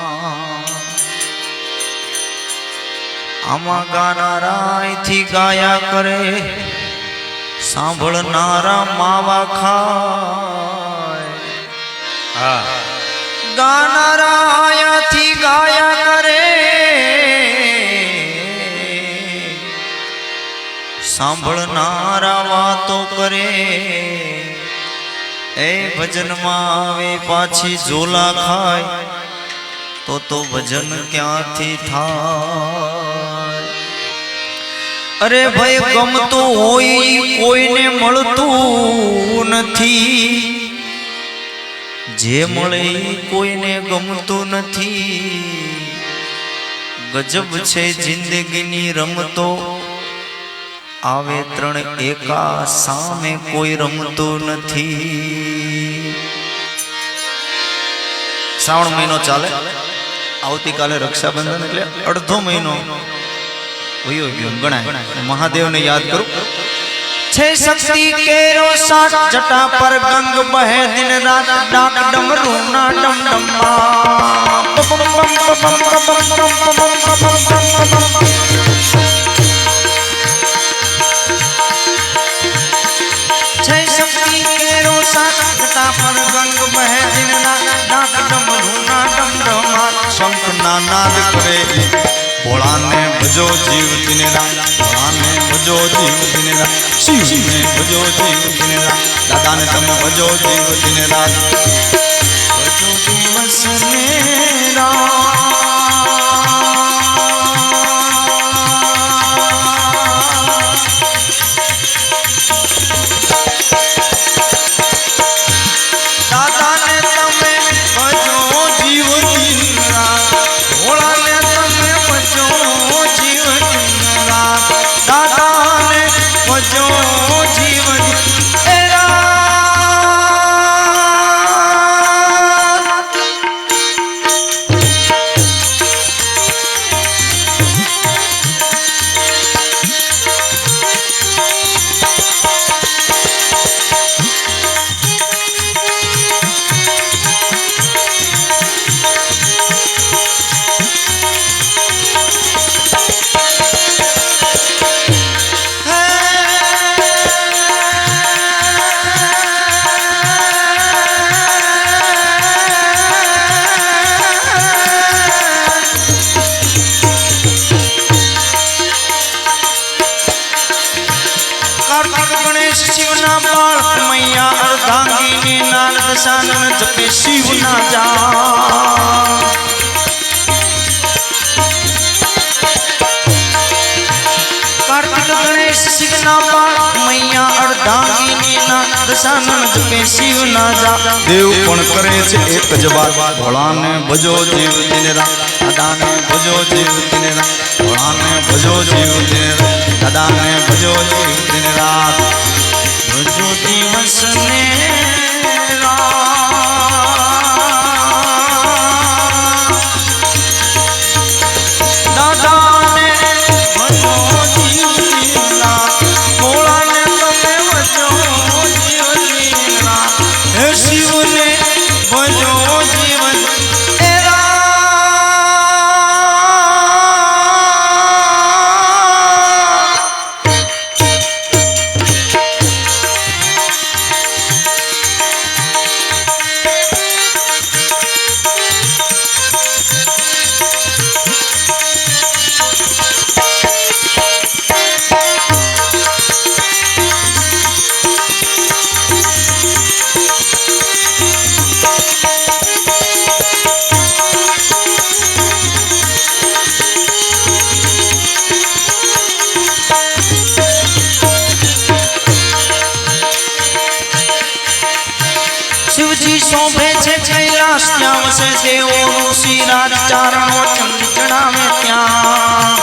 આમાં ગાનારા અહીંથી ગાયા કરે, સાંભળનારા માવા ખાય. હા, ગાનારા અહીંયાથી ગાયા કરે, સાંભળનારા વાતો કરે, એ ભજનમાં આવે પાછી ઝોલા ખાય, તો ભજન ક્યાંથી થાય? અરે ભાઈ, ગમતું હોય કોઈને મળતું નથી, જે મળે કોઈને ગમતું નથી. ગજબ છે જિંદગીની રમતો, આવે ત્રણ એકા સામે કોઈ રમતું નથી. શ્રાવણ મહિનો ચાલે, આવતીકાલે રક્ષાબંધન, એટલે અડધો મહિનો વયો ગયો ગણાય. મહાદેવને યાદ કરું. છે શક્તિ કેરો સાત જટા પર ગંગ બહે દિન રાત, ડાક ડમરૂ ના ડમડમા. છે શક્તિ કેરો સાત જટા પર ગંગ બહે દિન રાત, ડાક ડમરૂ ના ડમડમા. શંખ ના નાદ કરે, ભોળાને ભજો જીવ દિન રાત, ભોળાને ભજો જીવ દિન રાત, શિવને ભજો જીવ દિન રાત, દાદાને તમે ભજો જીવ દિન રાત, ભજો દિવસ ને રાત. દાદાને તમે ભજો જીવ દિન રાત, ભોળાને તમે ભજો જીવ દિન રાત, દાદાને ભજો જીવ દિન રાત. કાર્તિક ગણેશ શિવના બાળ, મૈયા અર્ધાંગીની નારદ સાનન જપે શિવના જા. કાર્તિક ગણેશ શિવના બાળ, મૈયા અર્ધાંગીની નારદ સાનન જપે શિવના જા. દેવ પણ કરે છે એક જ વાત, ભોળાને ભજો જીવ દિન રાત, દાદાને ભજો જીવ દિન રાત, ભોળાને ભજો જીવ દિન રાત, દાદાને ભજો જીવ દિન રાત, ભજો દિવસ ને રાત. દાદાને ભજો જીવ દિન રાત, ભોળાને તમે ભજો જીવ દિન રાત, હે શિવને ભજો જીવન એ રાત. ત્યાં વસે દેવો ઋષિ રાજ ચારણો ચંદ ચડાવે ત્યાં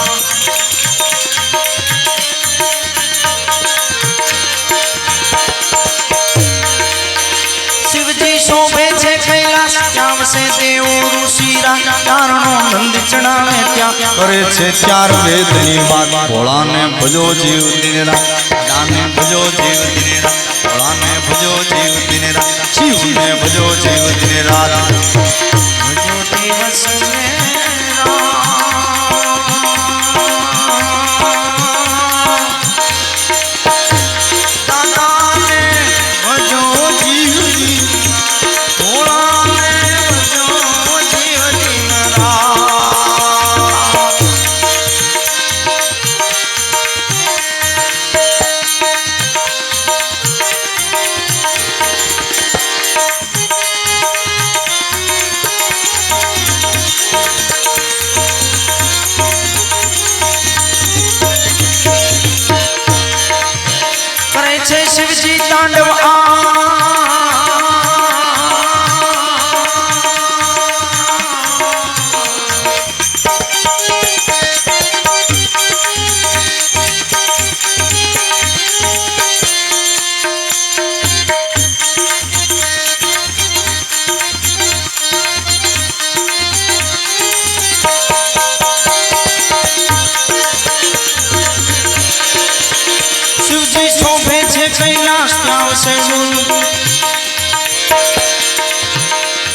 શિવજી શોભે છે કૈલાસ ત્યાં વસે દેવો ઋષિ રાજ ચારણો નંદ ચડાવે ત્યાં કરે છે ચાર વેદની વાત ભોળાને ભજો જીવ દિન રાત દાને ભજો જીવ દિન રાત ભોળાને ભજો જીવ દિન રાત શિવને ભજો જીવ દિન રાત ભજો દિવસ ને દાદાને ભજો જીવ દિન ભોળાને ભજો જીવ દિન રાત કરે છે શિવજી તાંડવ શિવજી શોભે છે કૈલાસ ત્યાં વસે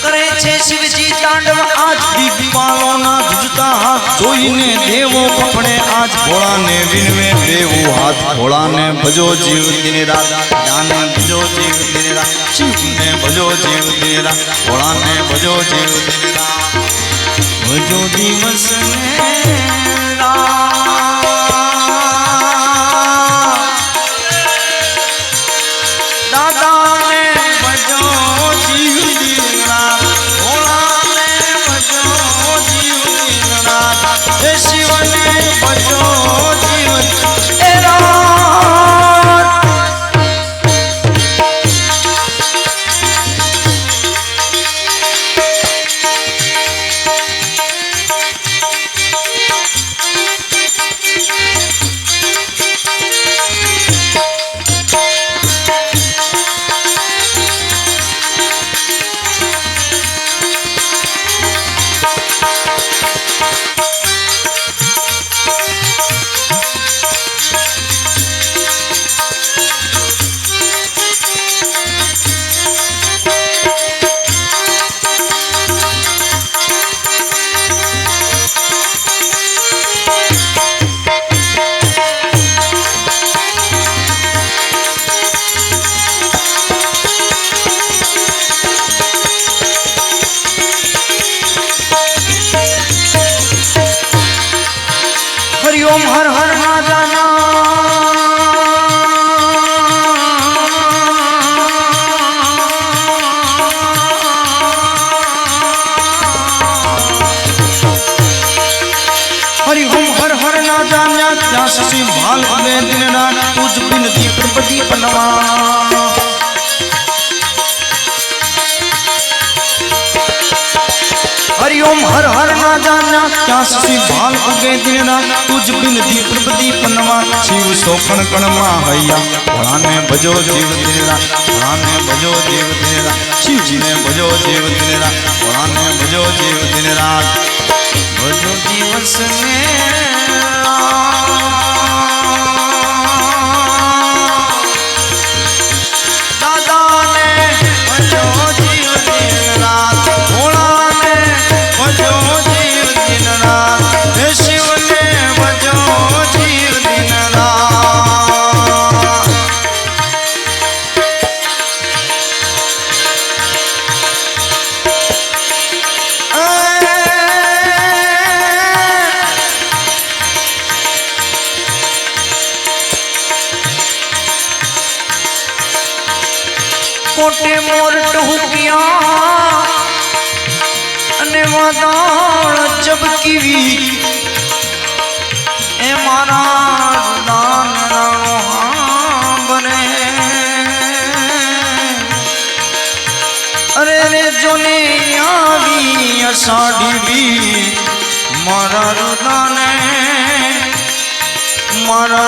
કરે છે શિવજી તાંડવ આજ દીપાલોના ધ્રુજતા હાથ જોઈને દેવો કપડે આજ ભોળાને વિનવે દેવું હાથ ભોળાને ભજો જીવ દિન રાત દાને ભજો જીવ દિન રાત શિવને ભજો જીવ દિન રાત ભોળાને ભજો જીવ દિન રાત ભજો દિવસ ને રાત દાદાને ભજો જીવ દિન રાત ભોળાને ભજો જીવ દિન રાત હે શિવને ભજો જીવ એ રાત હરિઓમ હર હર મહાદાના હરિઓમ હર હર ના જામ્યા ત્યાં શશી ભાલ બે દિન રાત તુજ બિન દીપ પ્રદીપ નવા હરિઓમ હર હર ના જાના ત્યાં શશી ભાલ ઉગે દિન રાત તુજ બિન દીપ પ્રદીપ નવા શિવ શોખણ કણમાં હૈયા ભોળાને ભજો જીવ દિન રાત ભોળાને ભજો જીવ દિન રાત શિવજીને ભજો જીવ દિન રાત ભોળાને ભજો જીવ દિન રાત ભજો દિવસ ને દાદાને ભજો જીવ દિન રાત ભોળાને ભજો જીવ દિન રાત હે શિવને ભજો જીવ દિન રાત કોટે મોર ટહુકિયા અને વાદળ ચબકીવી એ મારા દાન રાણો બને અરે રે જોને યા અષાઢી બી મારા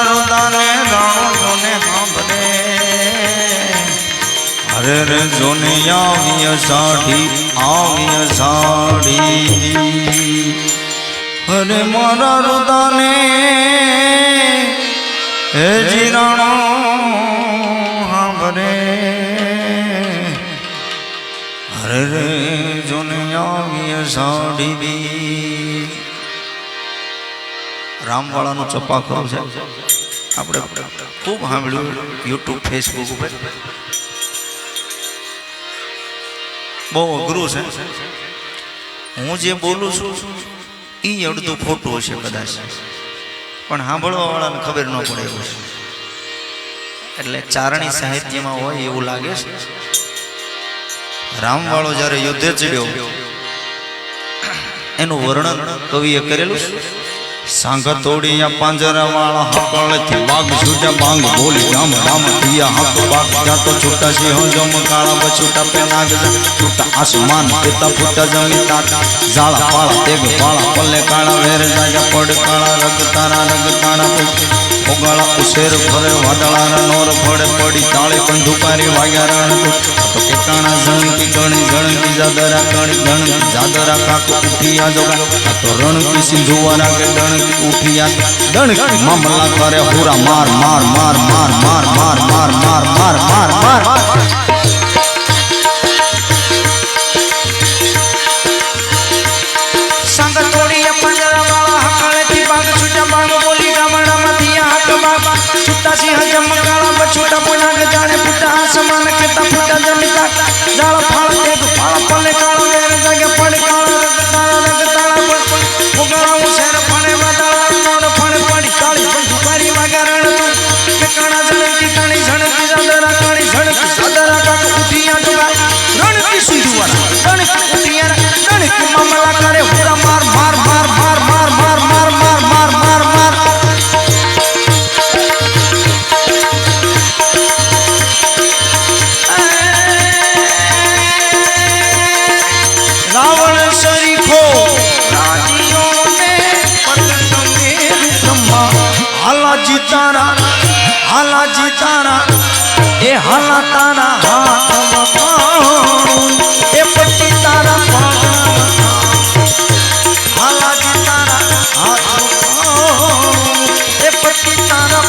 રુદાને રાણો જોને સાંભળે અરે રે જોને આવી અષાઢી અરે મારા રુદાને હે જીરાણો સાંભળે અરે રે જોને આવી અષાઢી બી રામવાળાનો ચપ્પા ખરો છે આપણે ખૂબ સાંભળ્યું યુટ્યુબ ફેસબુક ઉપર બહુ અઘરું છે હું જે બોલું છું એ અડધું ખોટું હશે કદાચ પણ સાંભળવા વાળાને ખબર ન પડે એવું છે એટલે ચારણી સાહિત્યમાં હોય એવું લાગે છે રામવાળો જ્યારે યુદ્ધે ચડ્યો એનું વર્ણન કવિએ કરેલું છે સાંગા તોડિયા પાંજરા વાળા હકળથી બાગ છૂટા બાંગ બોલી રામ રામ દિયા હક બાગ જાતો છૂટા સિંહ જમ કાળા બછૂટા પેનાગ છૂટા આસમાન પિતા ફૂટા જમી તાટા ઝાળા પાળા તેગ પાળા પલ્લે કાળા વેર જાજા પડ કાળા રગ તારા ઓગાળા ઉશેર ફરે વાદળાના નોર ફળે પડી તાળે કંધુકારી વાગ્યા રણ તો કેકાણા ઝણકી ગણી જાદરા ગણી જાદરા કાક ઉઠિયા જોગા તો રણકી સિંધુવારા કે ગણકી ઉઠિયા ગણકી મામલા કરે હુરા માર માર માર માર માર માર માર માર માર માર માર સંગ તોડિયા પાંજરા વાળા હકળેથી બાગ છૂટા બાગ બોલી ગામડામાં દિયા હક બાગ છૂટા સિંહ જમ કાળા બછૂટા પોનાગ જાણે ફૂટા આસમાન કેતા ફૂટા જમીતા જાળ ફાળ તેગ ફાળ પલે કાળા વેર જાગે પડી કાળા રગ તાળા ઉગાળા ઉશેર ફણે વાદળા નોર ફણે પડી કાળી બંધુકારી વાગરણ કે કાણા ઝણકી ઝણકી જાદરા ઝણકી સાદરા કાક ઉઠિયા જોગા રણકી સિંધુવારા રણકી ઉઠિયા રણકી મામલા કરે હુરા માર માર માર માર માર માર માર માર માર માર માર રાવણ શરીફો રાજીઓને પતંગે બ્રહ્મા હાલાજી તારા એ હાલા તારા હાથમાં એ પટ્ટી તારા હાલાજી તારા હાથમાં એ પટ્ટી તારા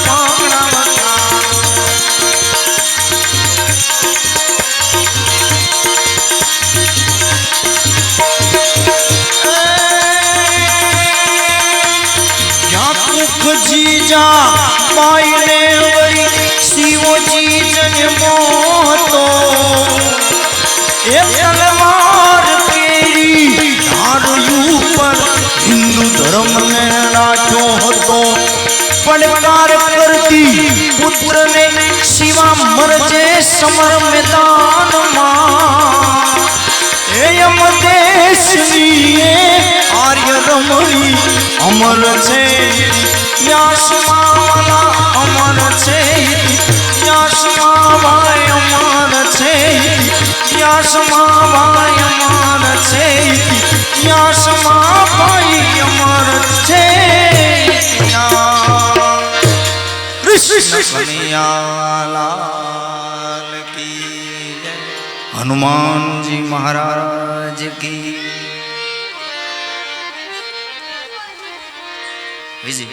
જીજા બાઈને વળી શિવજી જન્મો હતો એ તલવાર કેરી ધાર્યું પર હિન્દુ ધર્મને રાખ્યો હતો પડકાર કરતી પુત્રને શિવા મરજે સમર મેદાનમાં એ યમ દેશની આર્ય રમણી અમર છે યાસમાવાલા અમર છે યાસમાવાય અમર છે યાસમાવાય અમર છે યાસમાવાય અમર છે કૃષ્ણ કનૈયાલાલ કી જય હનુમાનજી મહારાજ કી વિજય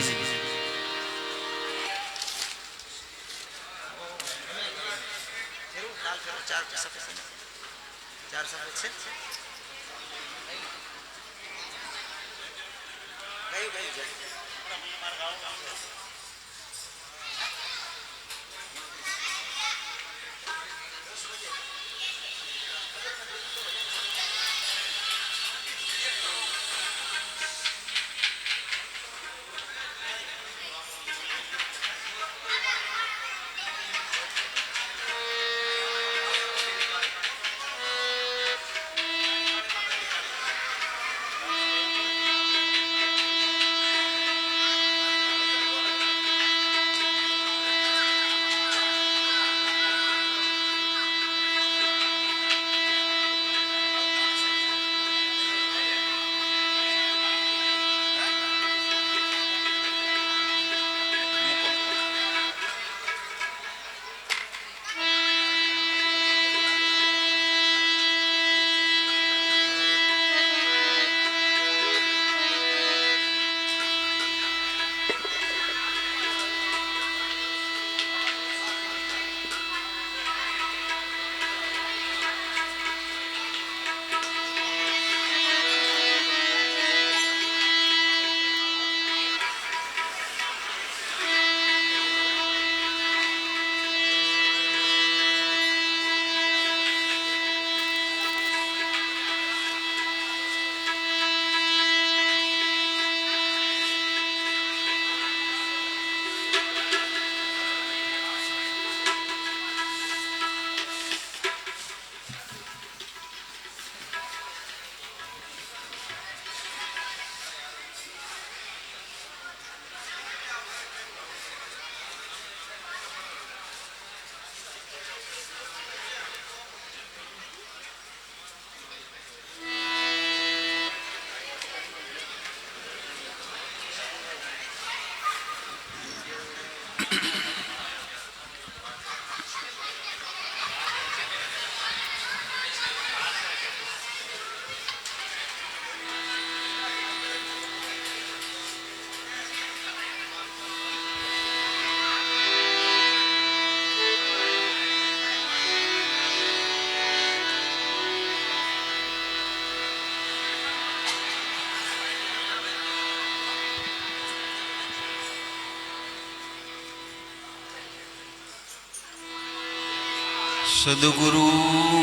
सदगुरु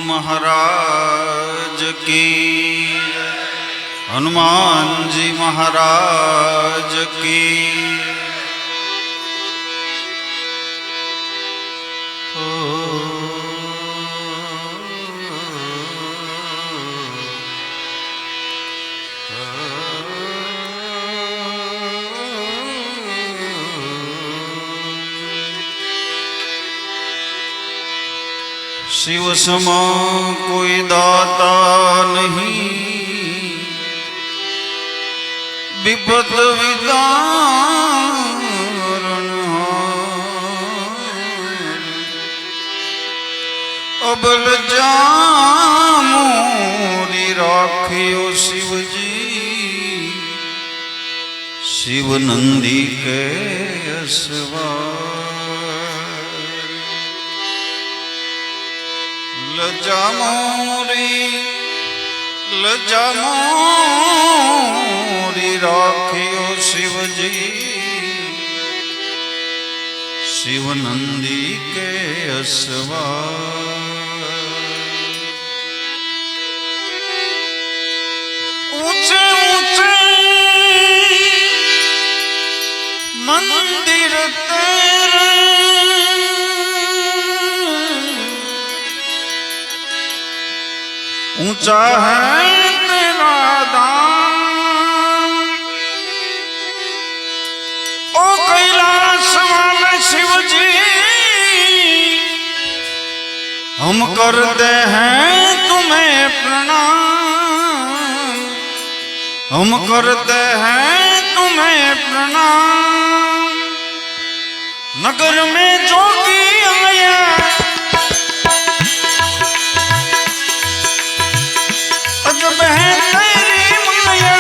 महाराज की, हनुमान जी महाराज की। शिव समा कोई दाता नहीं, विपद विदारण अबल जामोरी राखियो शिव जी, शिव नंदी के असवार। लजा मोरी राखियो शिव जी, शिव नंदी के असवार। ऊंचे ऊंचे मंदिर तेरे, ऊंचा है तेरा दाम, ओ कैलाश वाले शिव जी, हम करते हैं तुम्हें प्रणाम, हम करते हैं तुम्हें प्रणाम। नगर में जोगी आया, अजब है तेरी माया,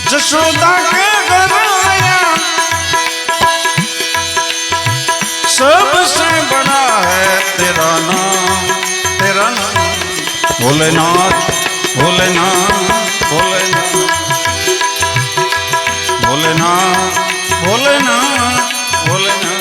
जशोदा के घर आया, सबसे बड़ा है तेरा नाम, तेरा नाम। भोलेनाथ भोलेनाथ भोलेनाथ भोलेनाथ भोलेनाथ भोलेनाथ।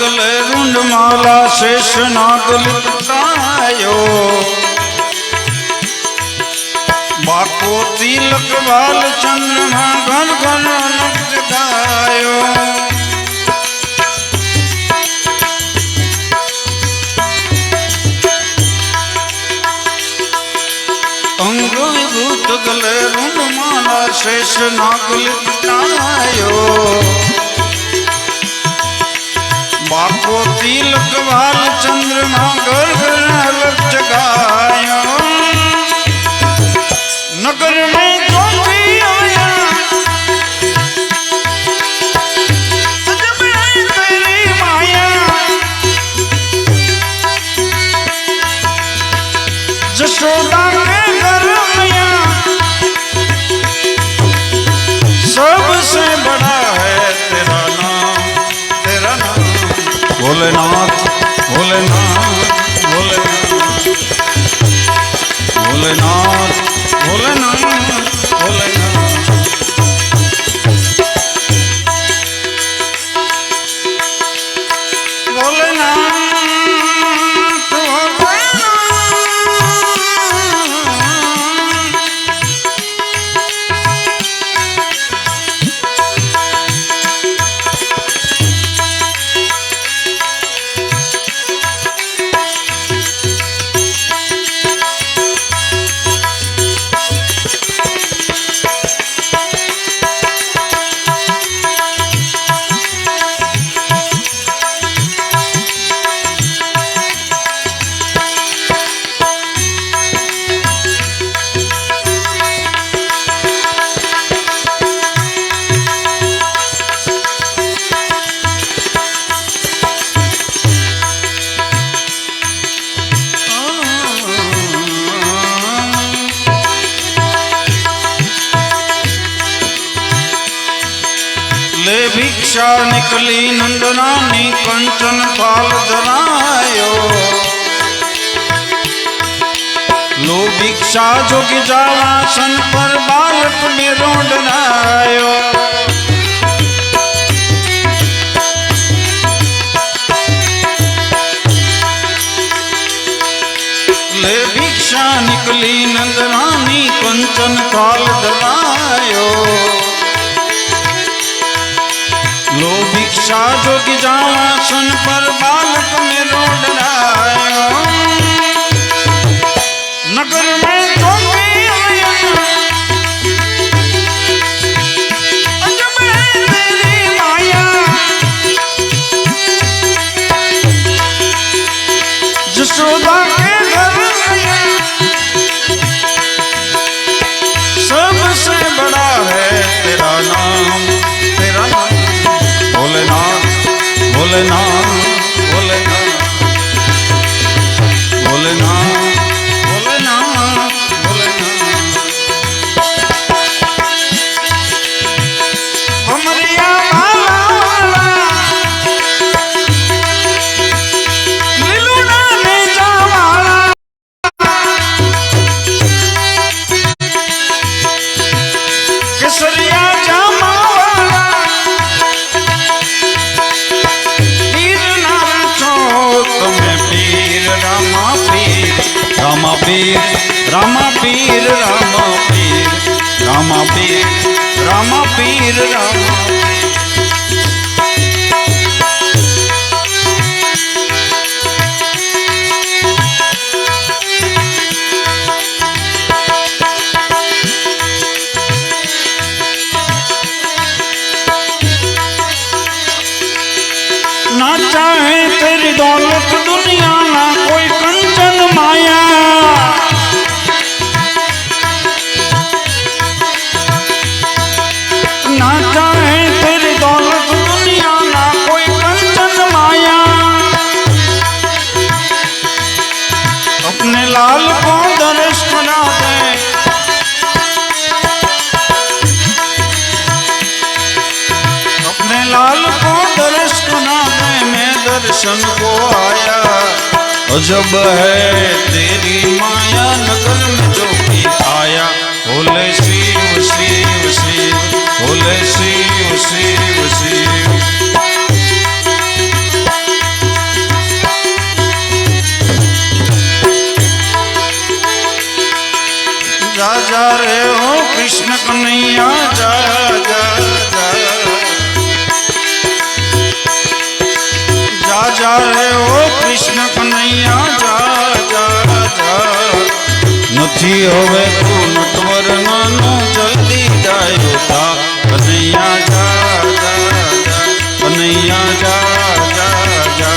गले रुंड माला शेष नाग लिपटायो, बाको तिलक बाल चंद्रमा घन घन जगायो। अंग विभूत गले रुंड माला शेष नाग लिपटायो, बाको तिलक बाल चंद्रमा घर घर अलग जगायो। नगर में जोगी आया, अजब है तेरी माया, जशोदा के घर आया, सबसे बड़ा है तेरा नाम, तेरा नाम। भोलेनाथ भोलेनाथ भोलेनाथ भोलेनाथ भोलेनाथ भोलेनाथ। भोलेनाथ भिक्षा निकली नंदरानी कंचन थाल धरायो लो भिक्षा जोगी जावासन पर बालक मेरो डरायो ले भिक्षा निकली नंदरानी कंचन थाल धरायो लो भिक्षा जोगी जावासन पर बालक मेरो डरायो नगर में जोगी आया अजब है तेरी माया जसोदा के घर आया सबसे बड़ा है तेरा नाम भोलेनाथ भोलेनाथ भोलेनाथ भोलेनाथ भोलेनाथ भोलेनाथ भमरिया वाला लीलूड़ा ने जावाला केसरिया जामा रामा पीर रामा पीर रामा पीर रामा पीर रामा पीर रामा ना चाहे तेरी दौलत दुनिया ना कोई कंचन माया ना चाहे तेरी दौलत दुनिया ना कोई कंचन माया अपने लाल को दर्श करा दे अपने लाल को दर्श करा दे मैं दर्शन को आया अजब है तेरी माया नगर में जो भी आया बोले शिव शिव शिव बोले शिव शिव शिव जा जा रे हो कृष्ण कन्हैया जा जा जा जा जा रे हो कृष्ण कन्हैया जा जा जा નથી હવે તું નટવર નાનો જલ્દી જાયો તા કન્હૈયા જા જા જા કન્હૈયા જા જા જા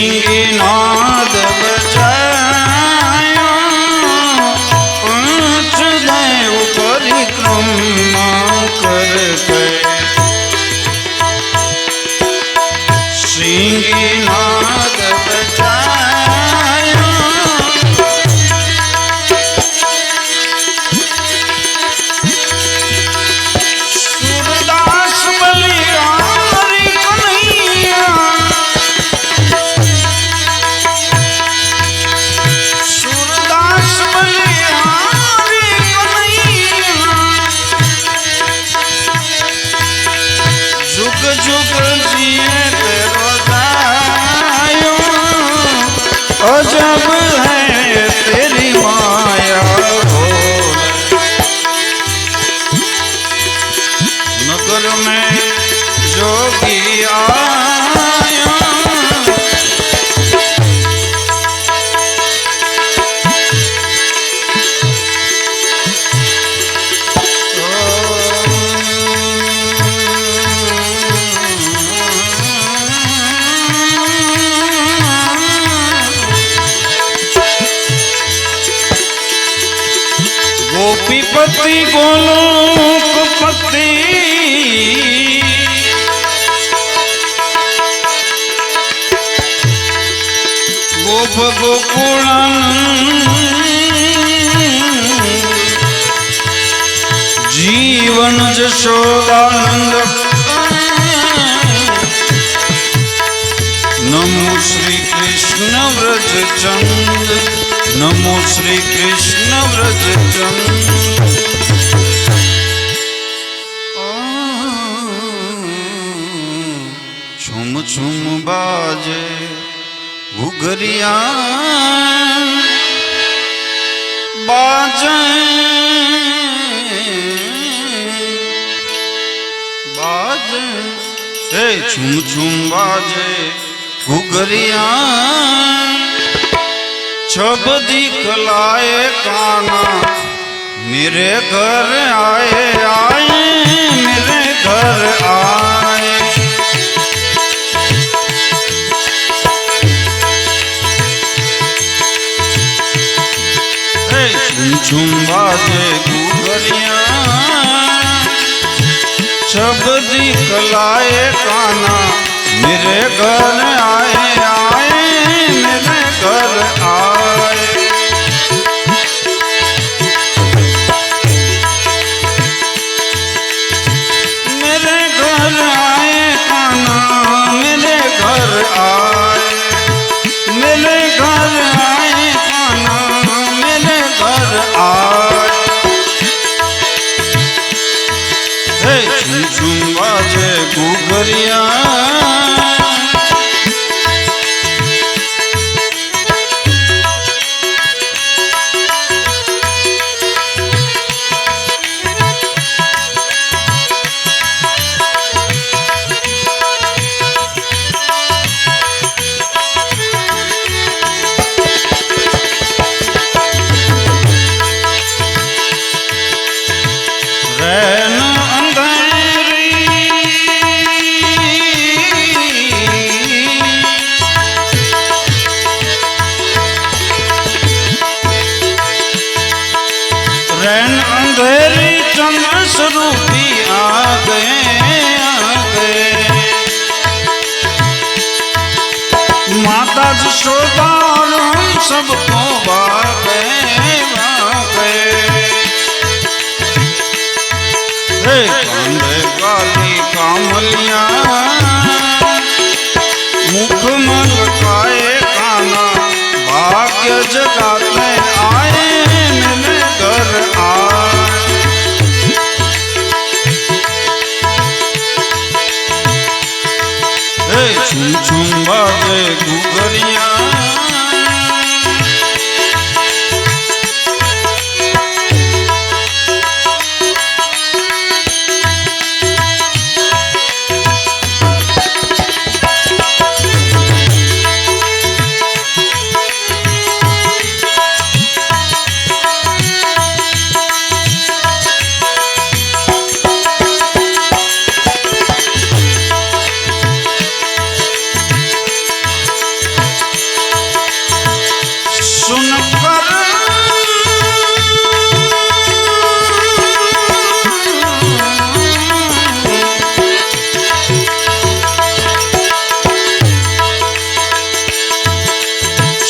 सिंहनाद बजायो पंचदेव परिक्रमा करके सिंहनाद बजायो सूरदास बलिहारी कन्हैया सूरदास बलिहारी कन्हैया जुग जुग जिए तेरो दायो अजब है तेरी माया नगर में जोगी आया गोपीपति गोलोकपति गोप गोकुळानंद जीवन जशोदानंद नमो श्री कृष्ण व्रज चंद नमो श्री कृष्ण व्रज चंद छुम छुम बाजे घुघरिया बाजे बाजे हे छुम छुम बाजे घुघरिया छब दिखलाए काना मेरे घर आए आए मेरे घर आए छुम छुम बाजे घुघरिया छब दिखलाए काना मेरे घर आए आए मेरे घर आए मेरे घर आए काना मेरे घर आए मेरे घर आए काना मेरे घर आए हे छुम छुम बाजे घुघरिया स्वरूपी आ गए माता जशोदा और हम सबको भागे कांधे काली कामलिया मुख मलकाए काना भाग्य जगाते आए मेरे घर आए छुम छुम बाजे घुघरिया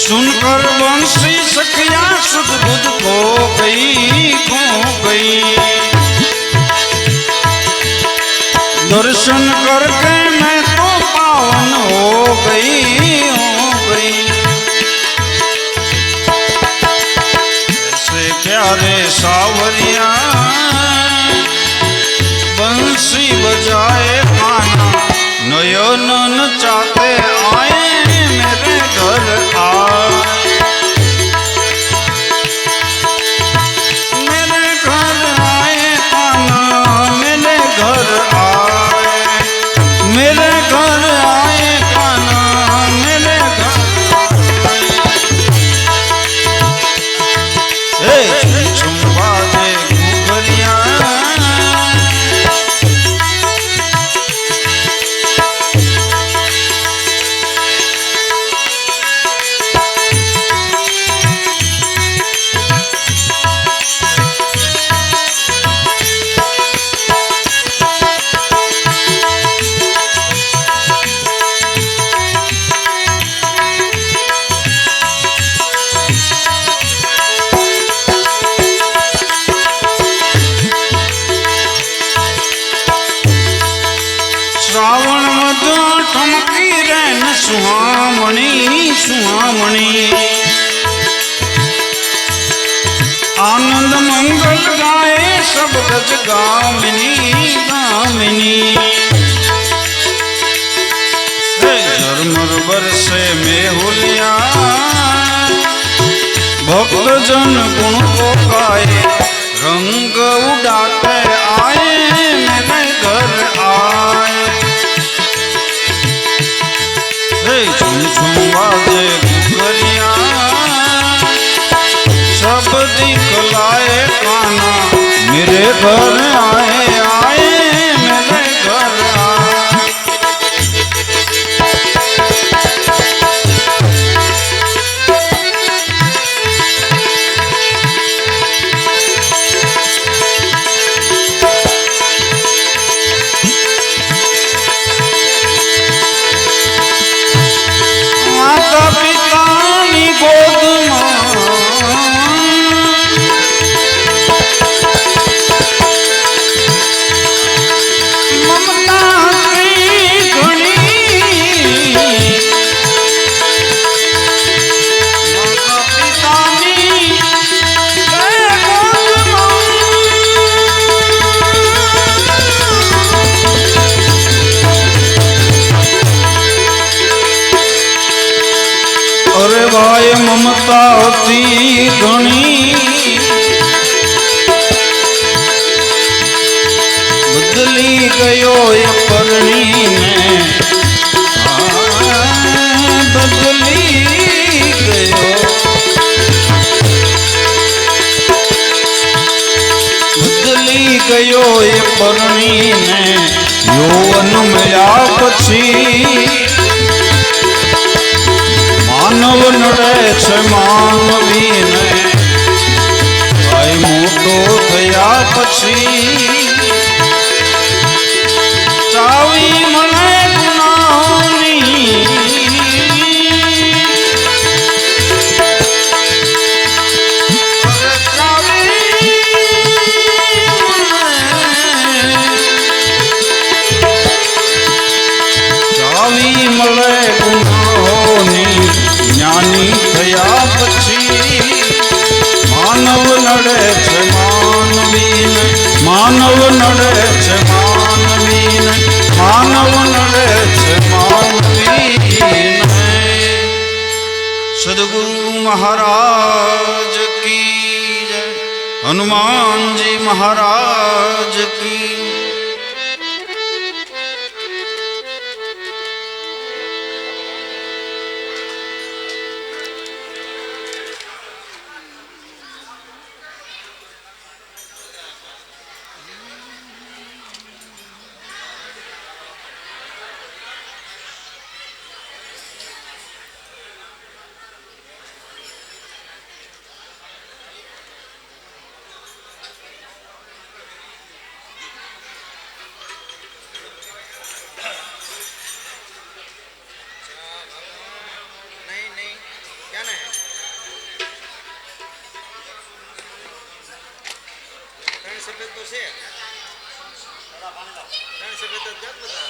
सुनकर बंसी सखिया सुध बुध खो गई दर्शन करके मैं तो पावन हो गई ऐसे प्यारे सावरिया बंसी बजाए खाना नयन चाहते आए मेरे घर आए मेरे घर आए खाना मेरे घर आए मेरे घर आए खाना मेरे घर आए छुम छुम बाजे घुघरिया શ્રાવણ મધ ઠમકી રે ન સુહામણી સુહામણી આનંદ મંગલ ગાય સબ ગજ ગામિની ગામિની ઝરમર બરસે મેહુલિયા ભક્ત જન ગુણ को गाए रंग उड़ाते आए मेरे घर आए झुम झुम बाजे घुघरिया सब दिखलाए काना मेरे घर आए आए मेरे घर आए अरे भाई ममता होती घणी बदली गयो ये परणी ने बदली गयो बदली गयो ये परणी ने यौवन મળ્યા પછી માનવ નડે છે માનવીને ભાઈ મોટો થયા પછી ચાવી મળે ગુનાહોની ચાવી મળે ગુનાહોની જ્ઞાની થયા પછી માનવ નડે છે માનવીને માનવ નડે છે માનવીને માનવ નડે છે માનવીને સદગુરુ મહારાજ કી જય હનુમાનજી મહારાજ કી સફેદ તો છે ત્રણ સફેદ જ જાત બધા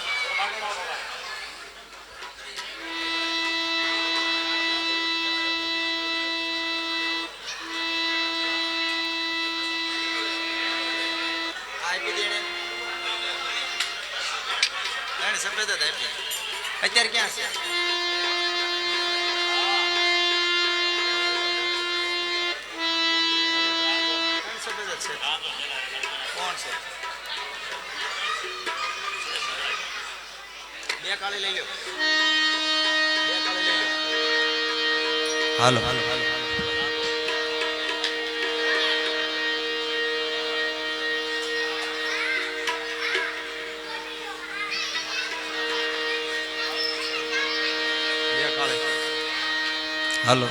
આપી દેને ત્રણ સફેદ જ આપી અત્યારે ક્યાં છે ત્રણ સફેદ જ છે કોણ છે બે કાળી લઈ લો બે કાળી લઈ લો હાલો બે કાળી હાલો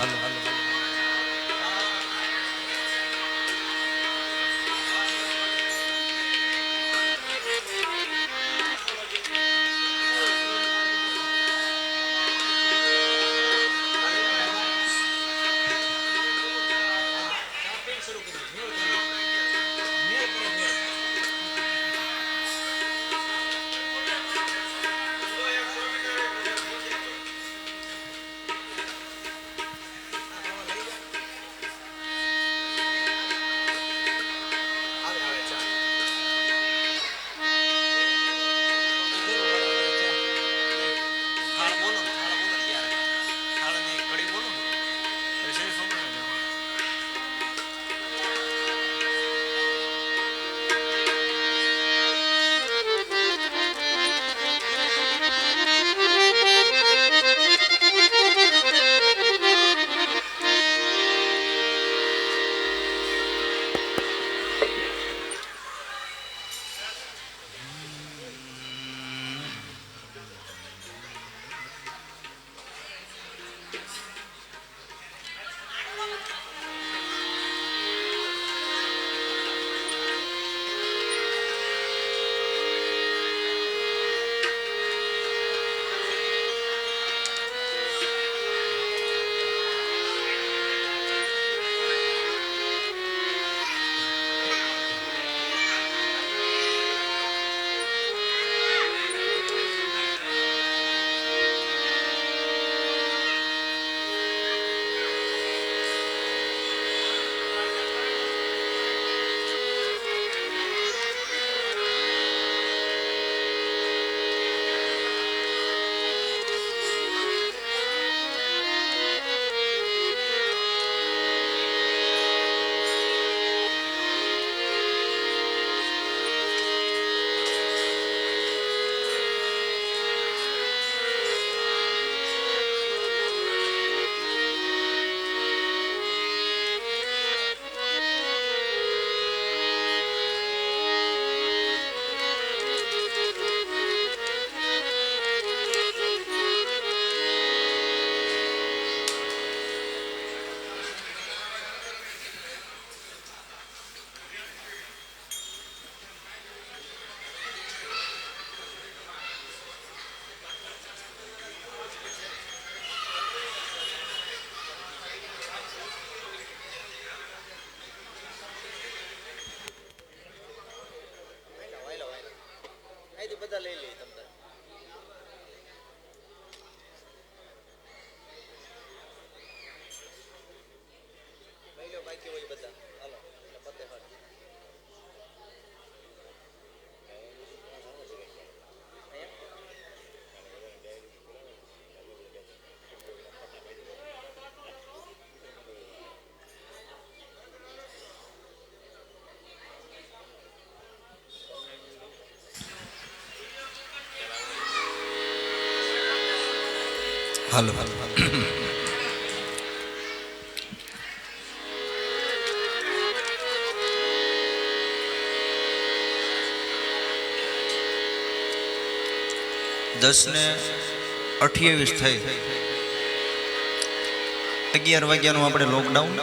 બધા લઈ લઈએ તમને. લઈ લો બાકી હોય બધા. હાલો એટલે પતે હાલ. હાલો દસને 28 થઈ 11 વાગ્યાનું આપણે લોકડાઉન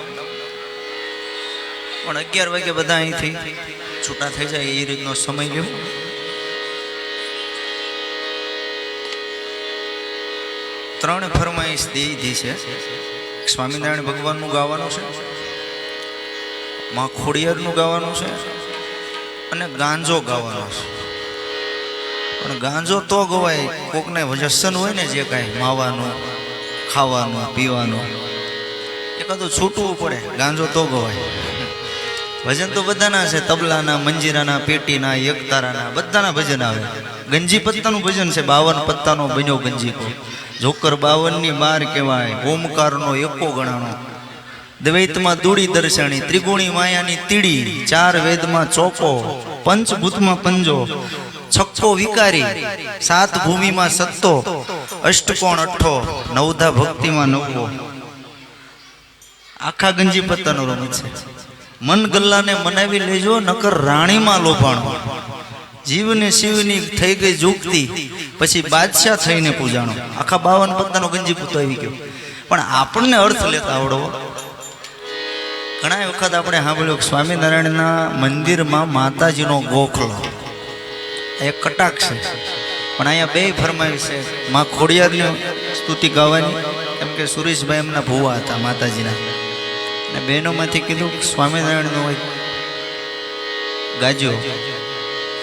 પણ 11 વાગે બધા અહીંથી છૂટા થઈ જાય એ રીતનો સમય લ્યો. ત્રણ ફરમાઈશ દઈ દી છે. સ્વામિનારાયણ ભગવાનનું ગાવાનું છે, માં ખોડિયારનું ગાવાનું છે અને ગાંજો ગાવાનો છે. પણ ગાંજો તો ગવાય કોકને વ્યસન હોય ને જે કાંઈ માવાનું ખાવાનું પીવાનું એકાદું છૂટવું પડે, ગાંજો તો ગવાય. ભજન તો બધાના છે, તબલાના, મંજીરાના, પેટીના, એકતારાના બધાના ભજન આવે. ગંજી પત્તાનું ભજન છે, 52 પત્તાનો બન્યો ગંજીકો. જોકર 52ની 12 કહેવાય, ઓમકારનો એકો ગણાણો. દ્વૈતમાં દૂડી દર્શાણી, ત્રિગુણી માયાની તીડી, 4 વેદમાં ચોકો, પંચભૂતમાં પંજો, છક્કો વિકારી, 7 ભૂમિમાં સત્તો, અષ્ટકોણ અઠ્ઠો, નવધા ભક્તિમાં નવવો. આખા ગંજી પત્તાનો રમત છે. મન ગલ્લાને મનાવી લેજો, નકર રાણીમાં લોભાણો. જીવને શિવની થઈ ગઈ જુગતી, પછી બાદશાહ થઈને પૂજાણો. આખા 52 પત્તાનો ગંજી પૂતો આવી ગયો. પણ આપણને અર્થ લેતા આવડો. ઘણા વખત આપણે સાંભળ્યું સ્વામિનારાયણના મંદિરમાં માતાજીનો ગોખલો એક કટાક્ષ છે. પણ અહીંયા બે ફરમાઈશ છે. માં ખોડિયારની સ્તુતિ ગાવાની, કેમ કે સુરેશભાઈ એમના ભુવા હતા માતાજીના, અને બહેનોમાંથી કીધું સ્વામિનારાયણનો હોય ગાજો.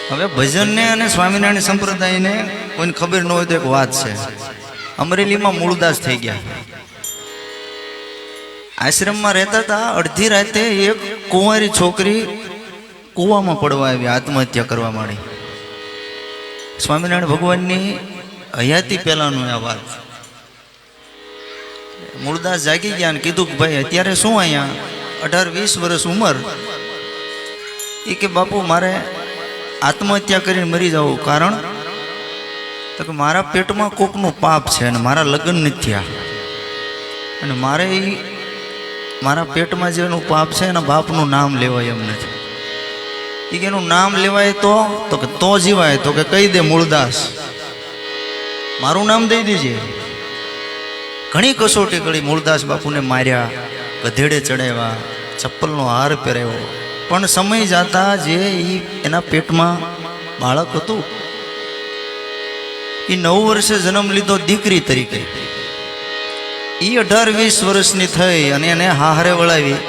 હવે ભજનને અને સ્વામિનારાયણ સંપ્રદાયને કોઈને ખબર ન હોય તો એક વાત છે. અમરેલીમાં મૂળદાસ થઈ ગયા, આશ્રમમાં રહેતા હતા. અડધી રાતે એક કુંવારી છોકરી કૂવામાં પડવા આવી, આત્મહત્યા કરવા માંડી. સ્વામિનારાયણ ભગવાનની હયાતી પહેલાનું આ વાત. મૂળદાસ જાગી ગયા અને કીધું કે ભાઈ અત્યારે શું અહીંયા 18-20 વર્ષ ઉંમર, એ કે બાપુ મારે આત્મહત્યા કરીને મરી જવું. કારણ તો કે મારા પેટમાં કોકનું પાપ છે અને મારા લગ્ન નથી થયા, અને મારે મારા પેટમાં જેનું પાપ છે એના બાપનું નામ લેવાય એમ નથી. એ કે એનું નામ લેવાય તો કે તો જીવાય. તો કે કહી દે મૂળદાસ મારું નામ દઈ દેજે. ઘણી કસોટી કરી. મૂળદાસ બાપુને માર્યા, ગધેડે ચડાવ્યા, ચપ્પલનો હાર પહેરાવ્યો. પણ સમય જતા જે એના પેટમાં બાળક હતું એ 9 વર્ષે જન્મ લીધો દીકરી તરીકે. એ 18-20 વર્ષની થઈ અને એને હારે વળાવી.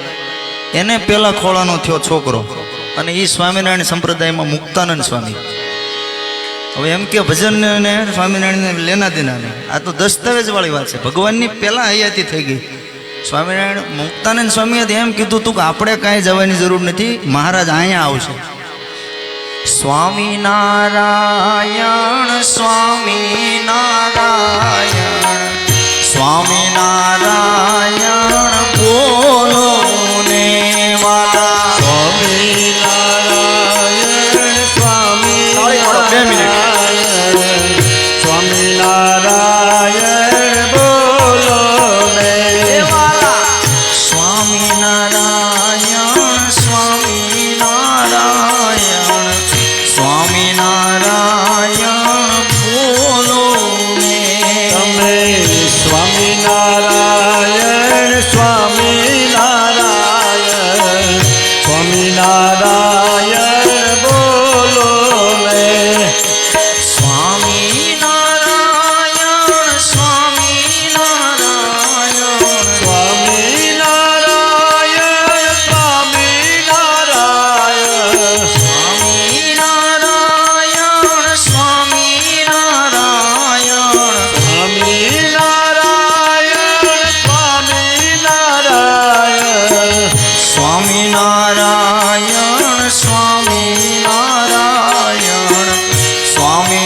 એને પેલા ખોળાનો થયો છોકરો, અને એ સ્વામિનારાયણ સંપ્રદાયમાં મુક્તાનંદ સ્વામી. હવે એમ કે ભજન ને સ્વામિનારાયણ લેના દેના નહીં, આ તો દસ્તાવેજ વાળી વાત છે. ભગવાનની પહેલા હયાતી થઈ ગઈ. સ્વામિનારાયણ મુક્તાનંદ સ્વામીએ એમ કીધું હતું કે આપણે કાંઈ જવાની જરૂર નથી, મહારાજ અહીંયા આવશે. સ્વામિનારાયણ સ્વામિનારાયણ સ્વામિનારાયણ બોલો ને વાલા. સ્વામિનારાયણ સ્વામિનારાયણ સ્વામિનારાયણ બોલો ને વાલા. સ્વામિનારાયણ સ્વામિનારાયણ સ્વામિનારાયણ બોલો ને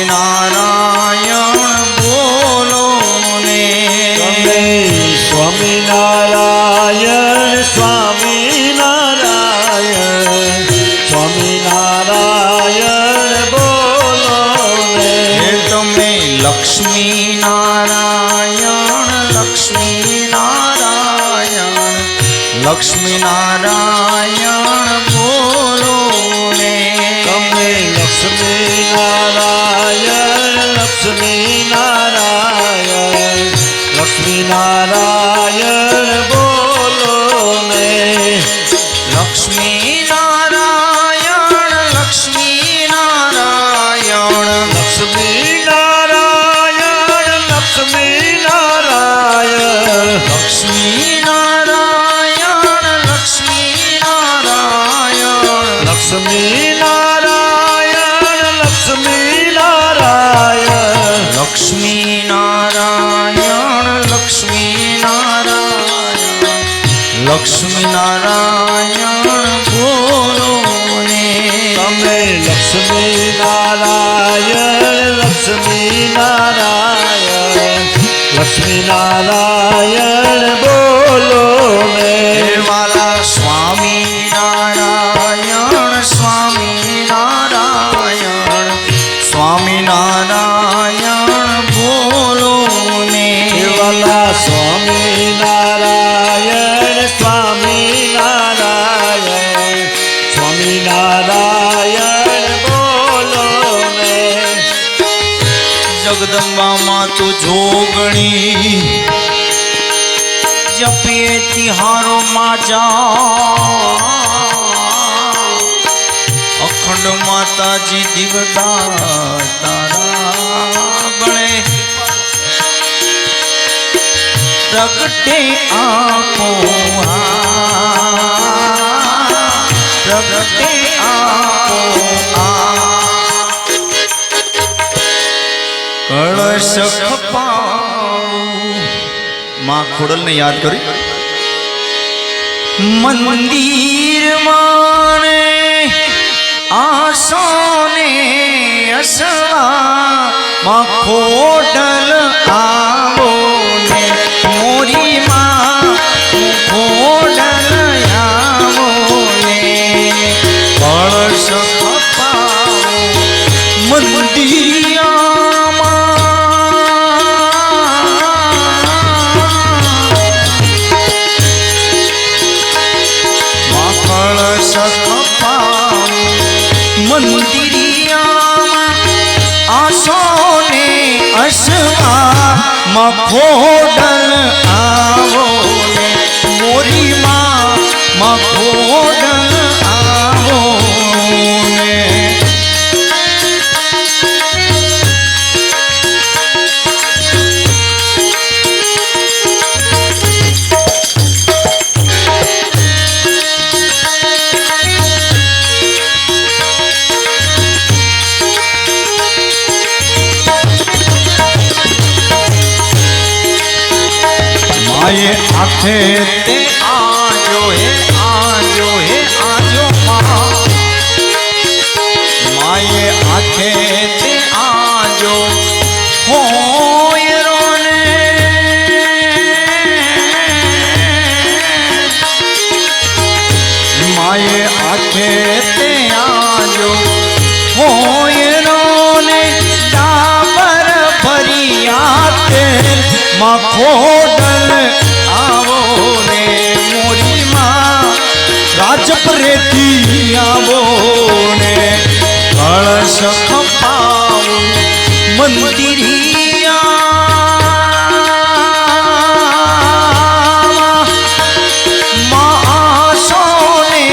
સ્વામિનારાયણ બોલો ને તમે સ્વામિનારાયણ સ્વામિનારાયણ સ્વામિનારાયણ બોલો ને હે તમે લક્ષ્મીનારાયણ લક્ષ્મીનારાયણ લક્ષ્મીનારાયણ બોલો ને તમે લક્ષ્મીનારાયણ લક્ષ્મીનારાયણ લક્ષ્મીનારાયણ બોલો ને લક્ષ્મીનારાયણ લક્ષ્મીનારાયણ લક્ષ્મીનારાયણ લક્ષ્મીનારાયણ લક્ષ્મીનારાયણ લક્ષ્મીનારાયણ લક્ષ્મીનારાયણ લક્ષ્મીનારાયણ લક્ષ્મીનારાયણ લક્ષ્મીનારાયણ લક્ષ્મીનારાયણ બોલો ને તમે લક્ષ્મીનારાયણ લક્ષ્મીનારાયણ લક્ષ્મીનારાયણ બોલો ને હે વાલા સ્વામિનારાયણ સ્વામિનારાયણ સ્વામિનારાયણ બોલો ને વાલા સ્વામિનારાયણ સ્વામિનારાયણ સ્વામિનારાયણ બોલો ને જગદંબામાં તું જોગણી જપીએ તિહારો માજા અખંડ માતાજી દીવદાર તારા બણે પ્રગટે આપો પ્રગટે આપો કળશ ખપાવું માં ખોડલને યાદ કરી મંદિર માને આસોને અસવા માં ખોડલ આવો ને મોરી માં ખોડલ આવો ને કળશ ખપાવું મંદિરિયામાં મંદિરિયામાં આસોને અસવા મખોડલ આવો ને મોરીમાં મખોડલ આવો ને માએ આંખે તે આજો હે આજો હે આજો માએ આંખે તે આજો હોય રોને માએ આંખે તે આજો હોય રોને ડાબર ભરિયા તેલ મખોડલ આવો રે મોરી માં રાજપરેથી આવો ને કળશ ખપાવું મંદિરિયા માસોને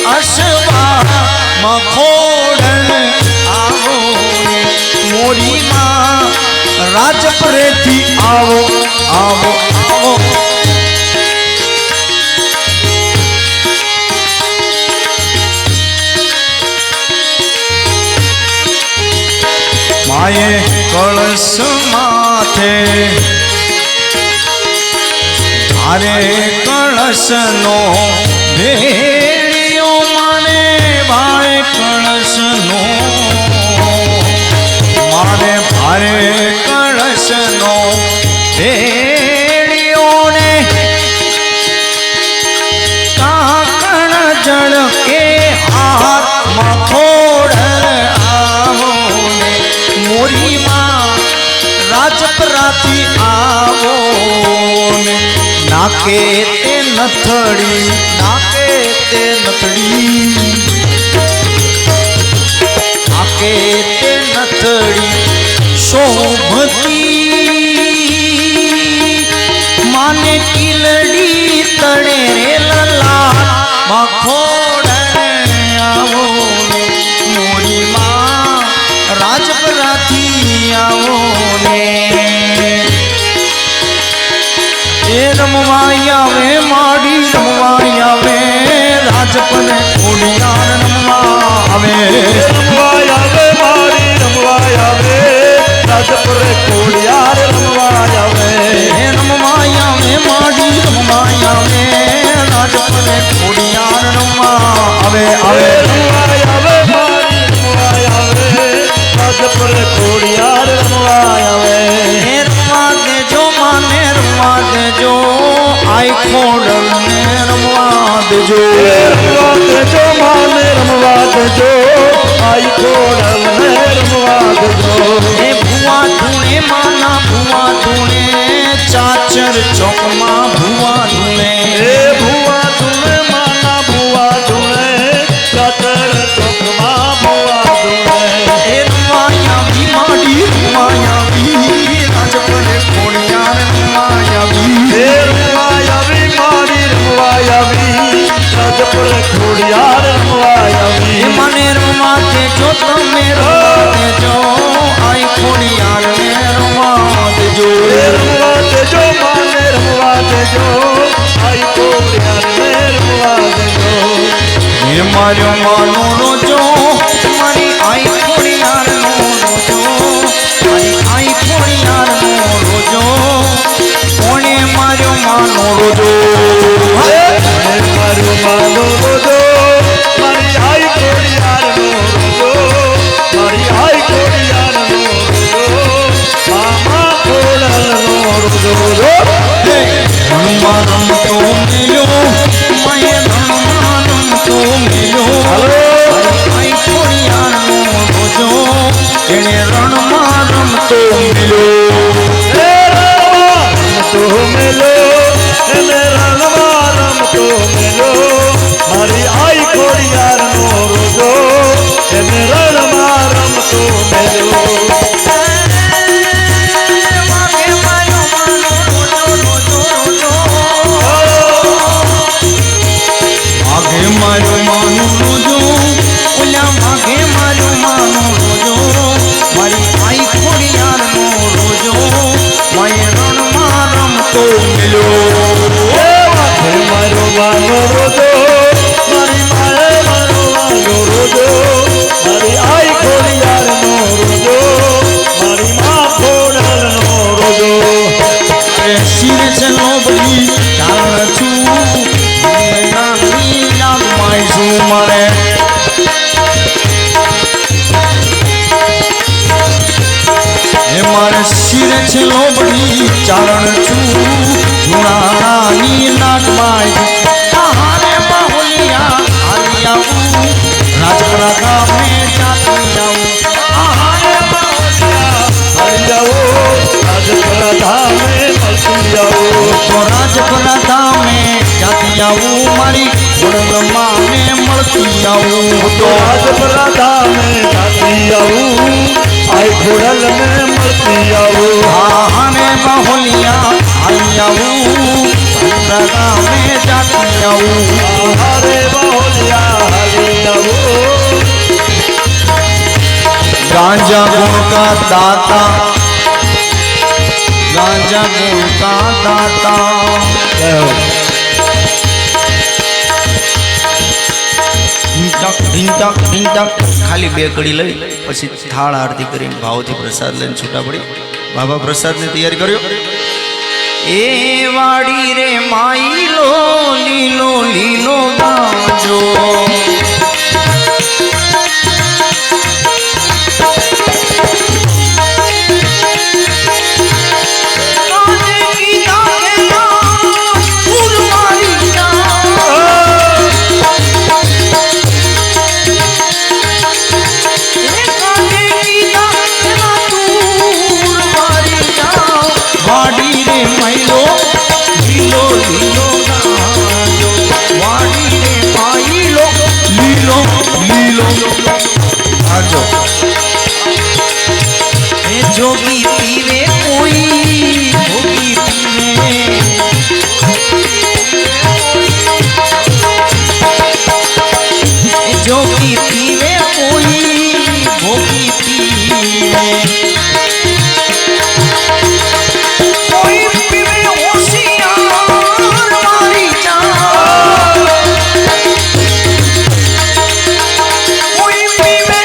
અસવા મખોડલ આવો ને મોરી માં રાજપરેથી આવો આવો આવો માએ કળશ માથે ધારે કળશનો ભેળિયો મને ભાઈ કળશનો મારે રાજપરાથી આવો ને નાકે તે નથડી નાકે તે નથડી નાકે તે નથડી શોભતી માને ટીલડી તળે રે લલા મખોડ આવો મોરી માં રાજપરાથી આવો ને એ રમવા આવે માડી રમવા આવે રાજપને ખોડિયાર રમવા આવે રમવા આવે મારી રમવા આવે રાજપુર ખોડિયાર રમવા આવે હે રમવા આવે માડી રમવા આવે રાજપને ખોડિયાર રમવા આવે આવે રમવા આવે મારી રમવા આવે રાજપુર ખોડિયાર રમવા આવે હે રમવા દેજો માને રમવા દેજો આઈ ખોડલ ને રમવા દેજો રમવા દેજો માને રમવા દેજો આઈ ખોડલ ને રમવા દેજો હે ભુવા ધૂણે માના ભુવા ધૂણે ચાચર ચોકમાં ભુવા ધૂણે એ ભુવા ધૂણે માના ભુવા ધૂણે ચાચર ચોકમાં ભુવા ધૂણે હે રમવાયા ભી માડી રમવાયા ભી રાજપને ખોડિયાર રમવાયા ભી હે રમવા આવી મારી રમવા આવી રાજપુર ખોડિયાર રમવા આવી હે મને રમવા દેજો તમે રમવા દેજો આઈ ખોડિયાર ને રમવા દેજો રમવા દેજો માને રમવા દેજો આઈ ખોડિયાર ને રમવા દેજો હે માર્યો માનો રોજો મારી આઈ ખોડિયાર નો રોજો મારી આઈ ખોડિયાર નો રોજો કોણે માર્યો માનો રોજો હે મારું માનો રોજો મારી આઈ ખોડિયાર નો રોજો મારી આઈ ખોડિયાર નો રોજો મામા ખોડલ નો રોજો રણમાં રમતો મેલ્યો માએ રણમાં રમતો મેલ્યો આઈ ખોડિયાર નો રોજો એને રણમાં રમતો મેલ્યો રમતો મેલો એને રણવા રમતો મેલો મારી આઈ ખોડિયાર નો રોજો એને રણમાં રમતો મેલો વાઘે માર્યો માનો રોજો ઓલા વાઘે માર્યો માનો રોજો મારી આઈ ખોડિયાર નો રોજો માએ રણમાં રમતો મેલ્યો મારો વાનો રોજો મારી માએ મારો વાનો રોજો મારી આઈ ખોડિયાર નો રોજો મારી મા ખોડલ નો રોજો શિર છે લોબડી ચાલ છું નાની યાદ માઈશું મારે હે મારે શિર છે લોબડી ચારણ છું જૂના નાની નાક માઈ હારે બાહુલિયા હાલી આવું રાજપરા ગામે જાતી જાઉં હારે બાહુલિયા આવી જાઓ રાજપુરા ધામે મળતી જાઓ તો રાજપરા ધામે જાતી આવું મારી વડબ્રહ્માને મળતી આવું તો રાજપુરા ધામે જાતી આવું આઈ ખોડલ ને મળતી આવું હાને બાહુલિયા હાલી આવું રાજપરા ગામે જાતી આવું હારે બાહોલિયા હાલી આવું गांजा गुण का दाता गांजा गुण का दाता ખાલી બે કડી લઈ પછી થાળ આરતી કરીને ભાવથી પ્રસાદ લઈને છૂટા પડી બાબા પ્રસાદની તૈયારી કર્યો એ વાડી રે માઈલો લીલો લીલો ગાજો जोगी पीवे कोई भोगी पीवे जोगी पीवे कोई भोगी पीवे कोई पीवे होशियार मारी जान कोई पीवे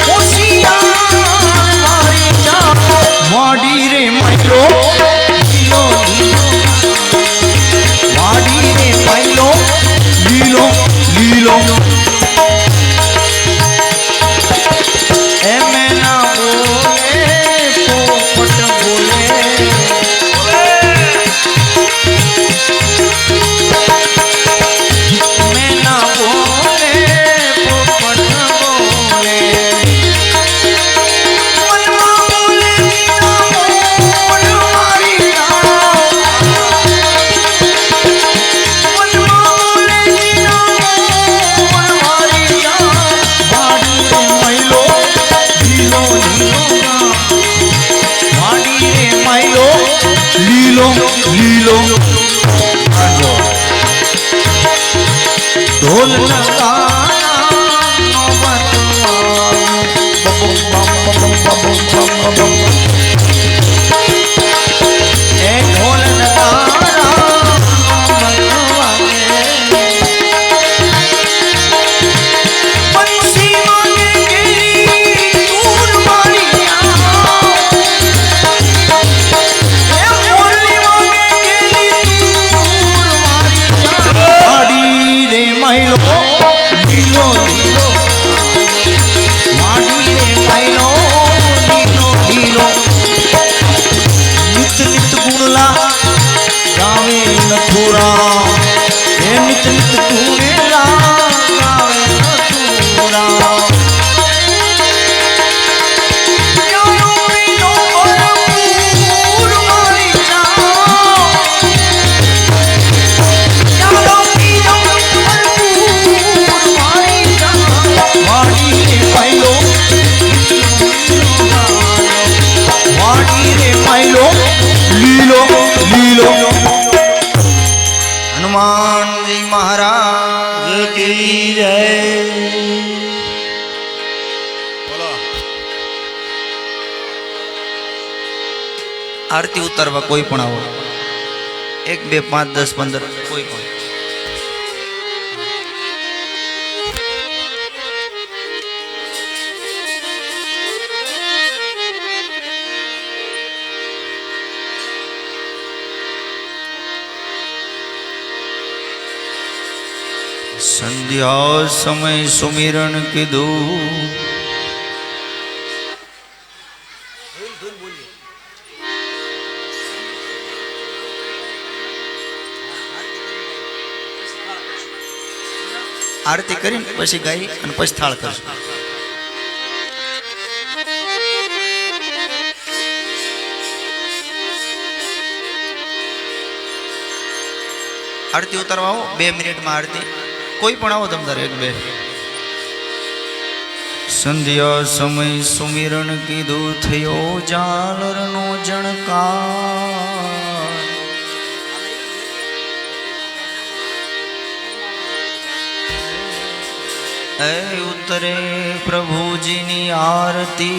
होशियार मारी जान वाडी रे माइलो लीलो वाडी रे माइलो लीलो लीलो लीलो ढोल नगाड़ा नौबत ए ढोल नगाड़ा बंसी मांगे गेली दूर मारिया हनुमान जी महाराज की जय। बोलो आरती उतरवा कोई पण आओ 1 2 5 10 15 कोई पण संध्या समय सुमिरन कीधु आरती करीने पछी गाई अने पछी थाळ करशुं। आरती उतारवा आओ 2 मिनिट में आरती कोई पण आओ तम तारे 1 2 संध्या समय सुमिरन कीधु थयो झालरनो जणकार ऐ उतरे प्रभुजी नी आरती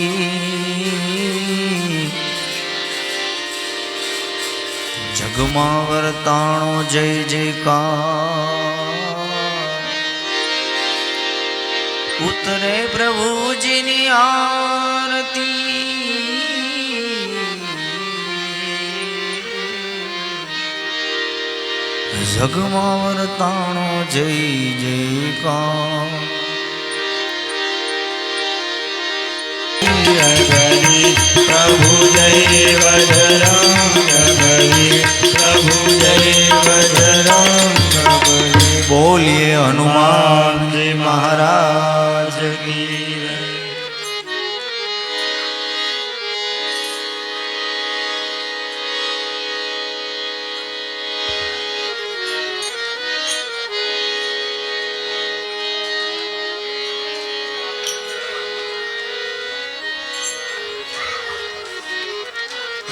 जगमा वर्ताणो जय जयकार उतरे प्रभुजी नी आरती जगमा वर्ताणो जय जयकार प्रभु जय बजरंग बली प्रभु जय बजरंग बली बोलिए हनुमान जी महाराज की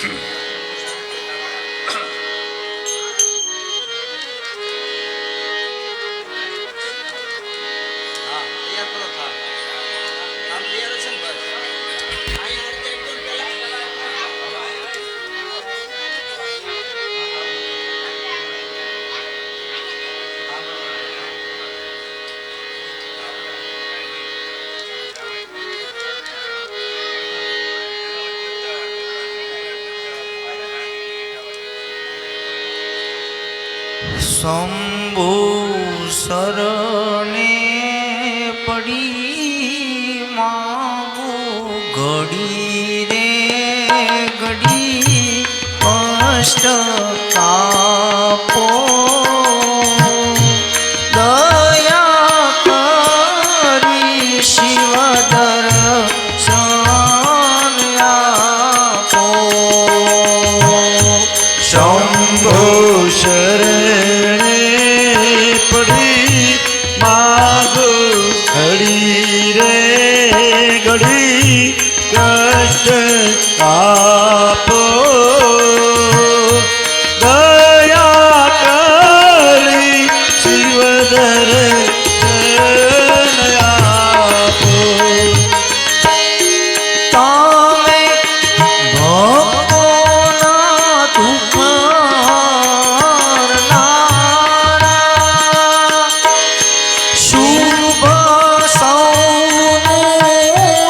હા તૈયાર કરો થાળ થાળ તૈયાર છે ને બસ અહીંયા આ રીતે એકદમ શંભુ શરણે પડી માગુ ઘડી રે ઘડી કષ્ટ કાપો દયા કરી શિવ દર્શન આપો શંભો શરણે પડી માગો ઘડી રે ઘડી કષ્ટ આપો દયા કરી શિવ દર્શન આપો તમે ભક્તોના દુઃખ હરનારા, શુભ સૌનું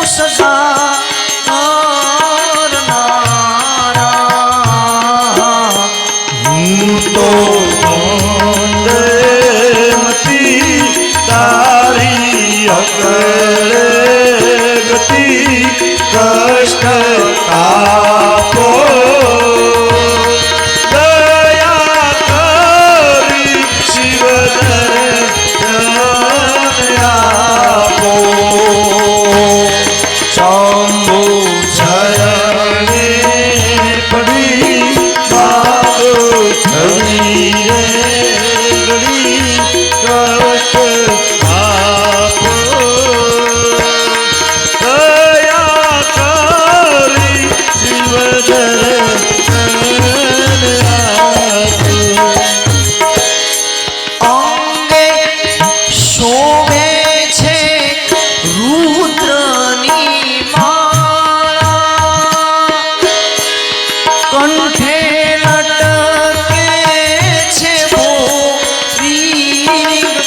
સદા કરનારા. હું તો મતી તારી અકળે ગતિ કષ્ટ આપો દયા કરી શિવ દર્શન આપો શંભુ શરણે પડી માગો ઘડી રે ઘડી કષ્ટ આપો દયા કરી શિવ દર્શન આપો અંગે શોભે છે રુદ્રની માળા, કંઠે લટકે છે મોતી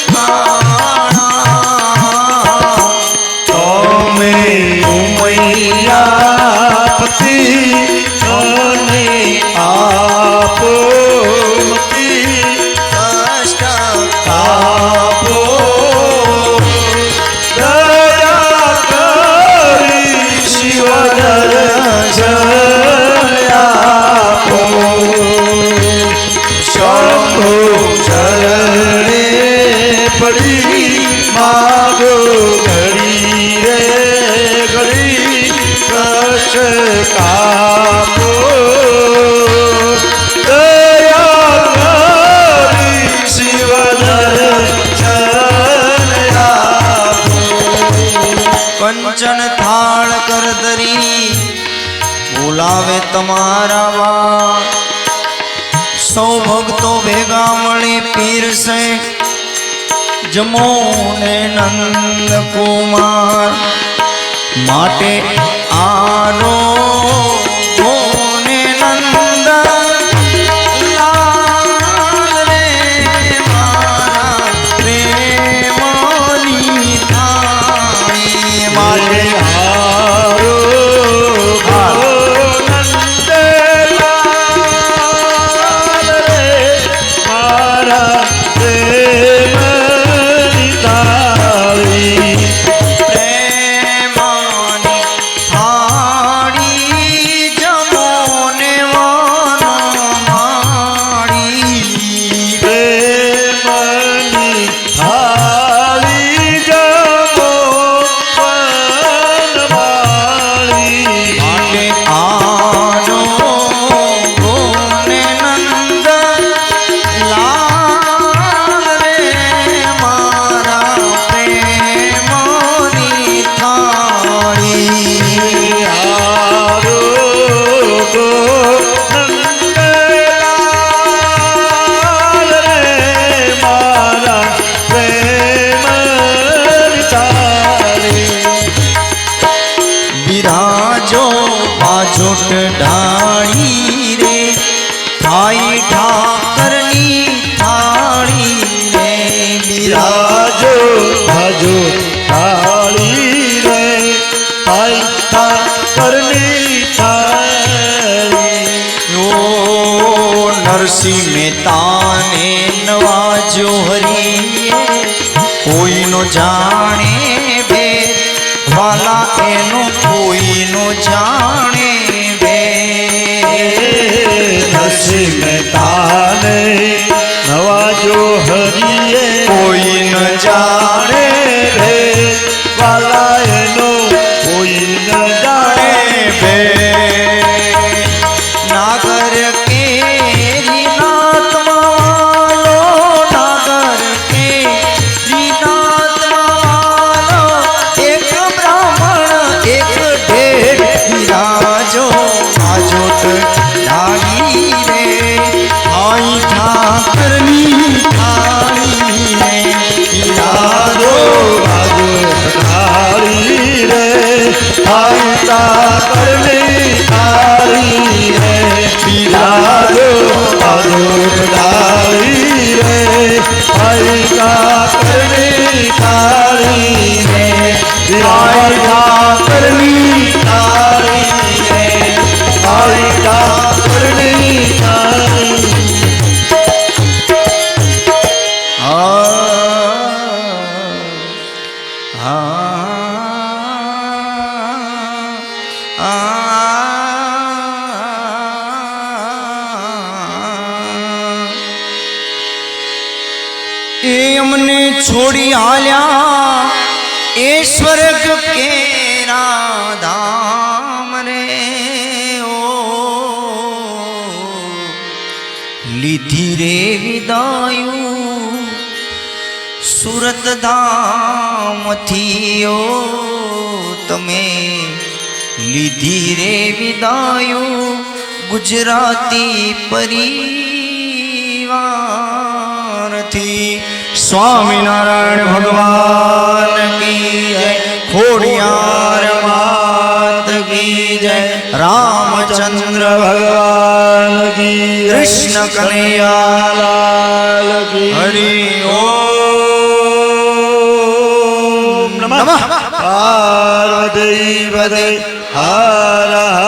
કાણા. તમે ઉમૈયાપતિ અને આપો મતી કષ્ટ આપો દયા કરી શિવ દર્શન આપો શંભુ શરણે પડી માગો ઘડી રે ઘડી કષ્ટ કાપો દયા કરી શિવ દર્શન આપો કંચન થાળ કરદરી બોલાવે તમારા વા, સૌ ભક્તો ભેગા મળી પીરસે જમો ને નંદ કુમાર માટે આરો ને નંદ લાલ રે મારા પ્રેમની થાળી મારે હારો નંદલાલ રે મારા પ્રેમની તાળી પ્રેમની થાળી ઢાળી રે ભાઈ ઠાકરની થાળી રે બિરાજો ભાજો થાળી રે ભાઈ ઠાકરની થાળી ઓ નરસિંહ મહેતાને નવાજો હરીએ કોઈનો જાણે ભેદ વાલા એનો કોઈનો જાણે ભેદ નરસિંહ મહેતાને નવાજો હરિએ કોઈ ન જાણે રે વાલા એનો કોઈ ન જાણે ભે નાગર કેરી નાતમાલો નાગર કેરી નાતમાલો એક બ્રાહ્મણ એક ઢેર રાજો આજોટ ઢાળી રે આઈ ઠાકરની થાળી રે રાજો રાજો ઢાળી રે ભાઈ ઠાકરની થાળી રે રાજો રાજો ઢાળી રે ભાઈ ઠાકરની થાળી રે ભાઈ ઠાકરની થાળી રે ભાઈ ઠાકરની થાળી એ અમને છોડી હાલ્યા એ સ્વર્ગ કેરા ધામ રે ઓ લીધી રે વિદાયું સુરત ધામથી ઓ તમે લીધી રે વિદાયું ગુજરાતી પરિવારથી સ્વામિનારાયણ ભગવાન કી જય ખોડિયાર માત કી જય રામચંદ્ર ભગવાન કી કૃષ્ણ કનૈયા લાલ કી હરિ ઓમ નમઃ પાર્વતી પદે હર હર